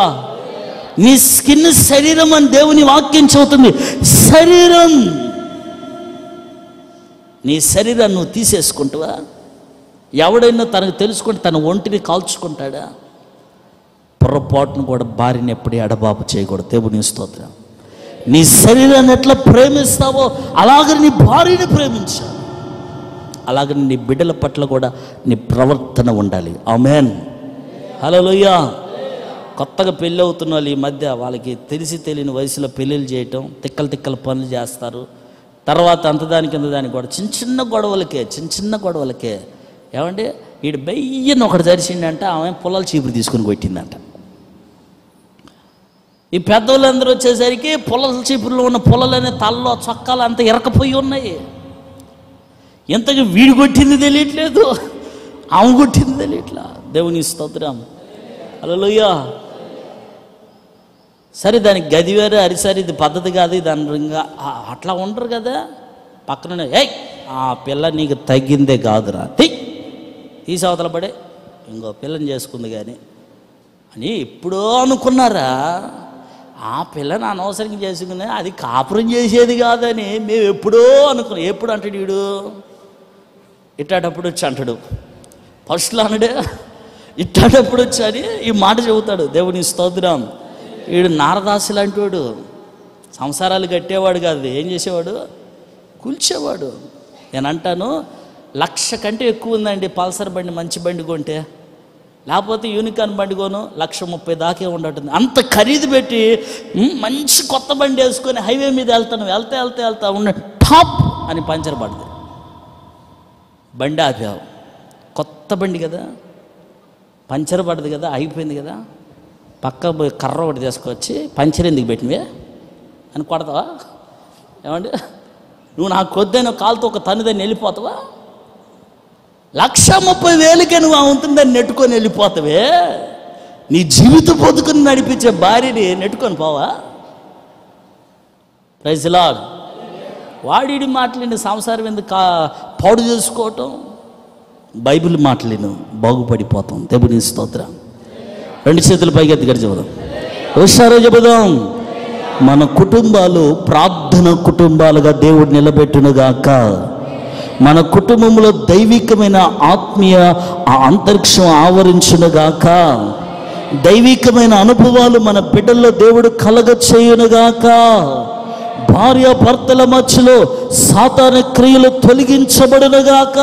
A: నీ స్కిన్ శరీరం అని దేవుని వాక్యం చెబుతుంది. శరీరం, నీ శరీరాన్ని నువ్వు తీసేసుకుంటావా? ఎవడైనా తనకు తెలుసుకుంటే తన ఒంటిని కాల్చుకుంటాడా? పొరపాటును కూడా భార్యని ఎప్పుడూ ఎడబాపు చేయకూడదు. దేవుని స్తోత్రం. నీ శరీరాన్ని ఎట్లా ప్రేమిస్తావో అలాగని నీ భార్యని ప్రేమించాలి. అలాగని నీ బిడ్డల పట్ల కూడా నీ ప్రవర్తన ఉండాలి. ఆమేన్. హల్లెలూయా. కొత్తగా పెళ్ళి అవుతున్న వాళ్ళు ఈ మధ్య వాళ్ళకి తెలిసి తెలియని వయసులో పెళ్ళిళ్ళు చేయటం, తిక్కల పనులు చేస్తారు, తర్వాత అంతదానికి ఇంతదానికి గొడవ, చిన్న చిన్న గొడవలకే ఏమంటే వీడు బెయ్యని ఒకటి జరిచిందంట, ఆమె పొలాల చీపురు తీసుకుని కొట్టిందంట. ఈ పెద్దవాళ్ళందరూ వచ్చేసరికి పొలాల చీపురులో ఉన్న పొలాలనే తలలో చొక్కాలు అంత ఇరకపోయి ఉన్నాయి. ఎంతగా వీడు కొట్టింది తెలియట్లేదు, ఆమె కొట్టింది తెలియట్లా. దేవుని స్తోత్రం, హల్లెలూయా. సరే దానికి గది వేరే, అరిసరి ఇది పద్ధతి కాదు, దాని ఇంకా అట్లా ఉండరు కదా. పక్కన ఏయ్ ఆ పిల్ల నీకు తగ్గిందే కాదురా, తీసి అవతల పడే ఇంకో పిల్లని చేసుకుంది కానీ అని ఎప్పుడో అనుకున్నారా. ఆ పిల్లని అనవసరంగా చేసుకునే, అది కాపురం చేసేది కాదని మేము ఎప్పుడో అనుకున్నాం. ఎప్పుడు అంటాడు వీడు, ఇట్టాటప్పుడు వచ్చి అంటాడు, ఫస్ట్లో అనడే ఇట్టాటప్పుడు వచ్చి అని ఈ మాట చెబుతాడు. దేవుని స్తోత్రం. వీడు నారదాసు లాంటి వాడు, సంసారాలు కట్టేవాడు కాదు, ఏం చేసేవాడు, కూల్చేవాడు. నేను అంటాను 1,00,000 కంటే ఎక్కువ ఉందండి పల్సర్ బండి, మంచి బండి కొంటే. లేకపోతే యూనికార్న్ బండి కొను 1,30,000 దాకే ఉండటుంది. అంత ఖరీదు పెట్టి మంచి కొత్త బండి వేసుకొని హైవే మీద వెళ్తా ఉన్న టాప్ అని పంచర్ పడింది. బండి ఆపావు, కొత్త బండి కదా, పంచర్ పడదు కదా, అయిపోయింది కదా. పక్క కర్ర ఒకటి తీసుకొచ్చి పంచర్ ఎందుకు పెట్టినవే అని కొడతావా? ఏమండి, నువ్వు నాకు కొద్దైన కాలుతో ఒక తనుదాన్ని వెళ్ళిపోతావా? 1,30,000కే నువ్వు ఉంటుందని నెట్టుకొని వెళ్ళిపోతావే. నీ జీవితం పొద్దుకుని నడిపించే భార్యని నెట్టుకొని పోవా? Praise the lord. వాడి మాటలేని సంసారం ఎందుకు పాడు చేసుకోవటం? బైబిల్ మాటలేను, బాగుపడిపోతాం. దేవుని స్తోత్రం. 2 చేతులు పైకి ఎత్తుగడి చెబుదాం, హుషారు చెబుదాం. మన కుటుంబాలు ప్రార్థన కుటుంబాలుగా దేవుడు నిలబెట్టునుగాక. మన కుటుంబంలో దైవికమైన ఆత్మీయ అంతరిక్షం ఆవరించునుగాక. దైవికమైన అనుభవాలు మన బిడ్డల్లో దేవుడు కలగ చేయునుగాక. భార్య భర్తల మధ్యలో సాతాను క్రియలు తొలగించబడునుగాక.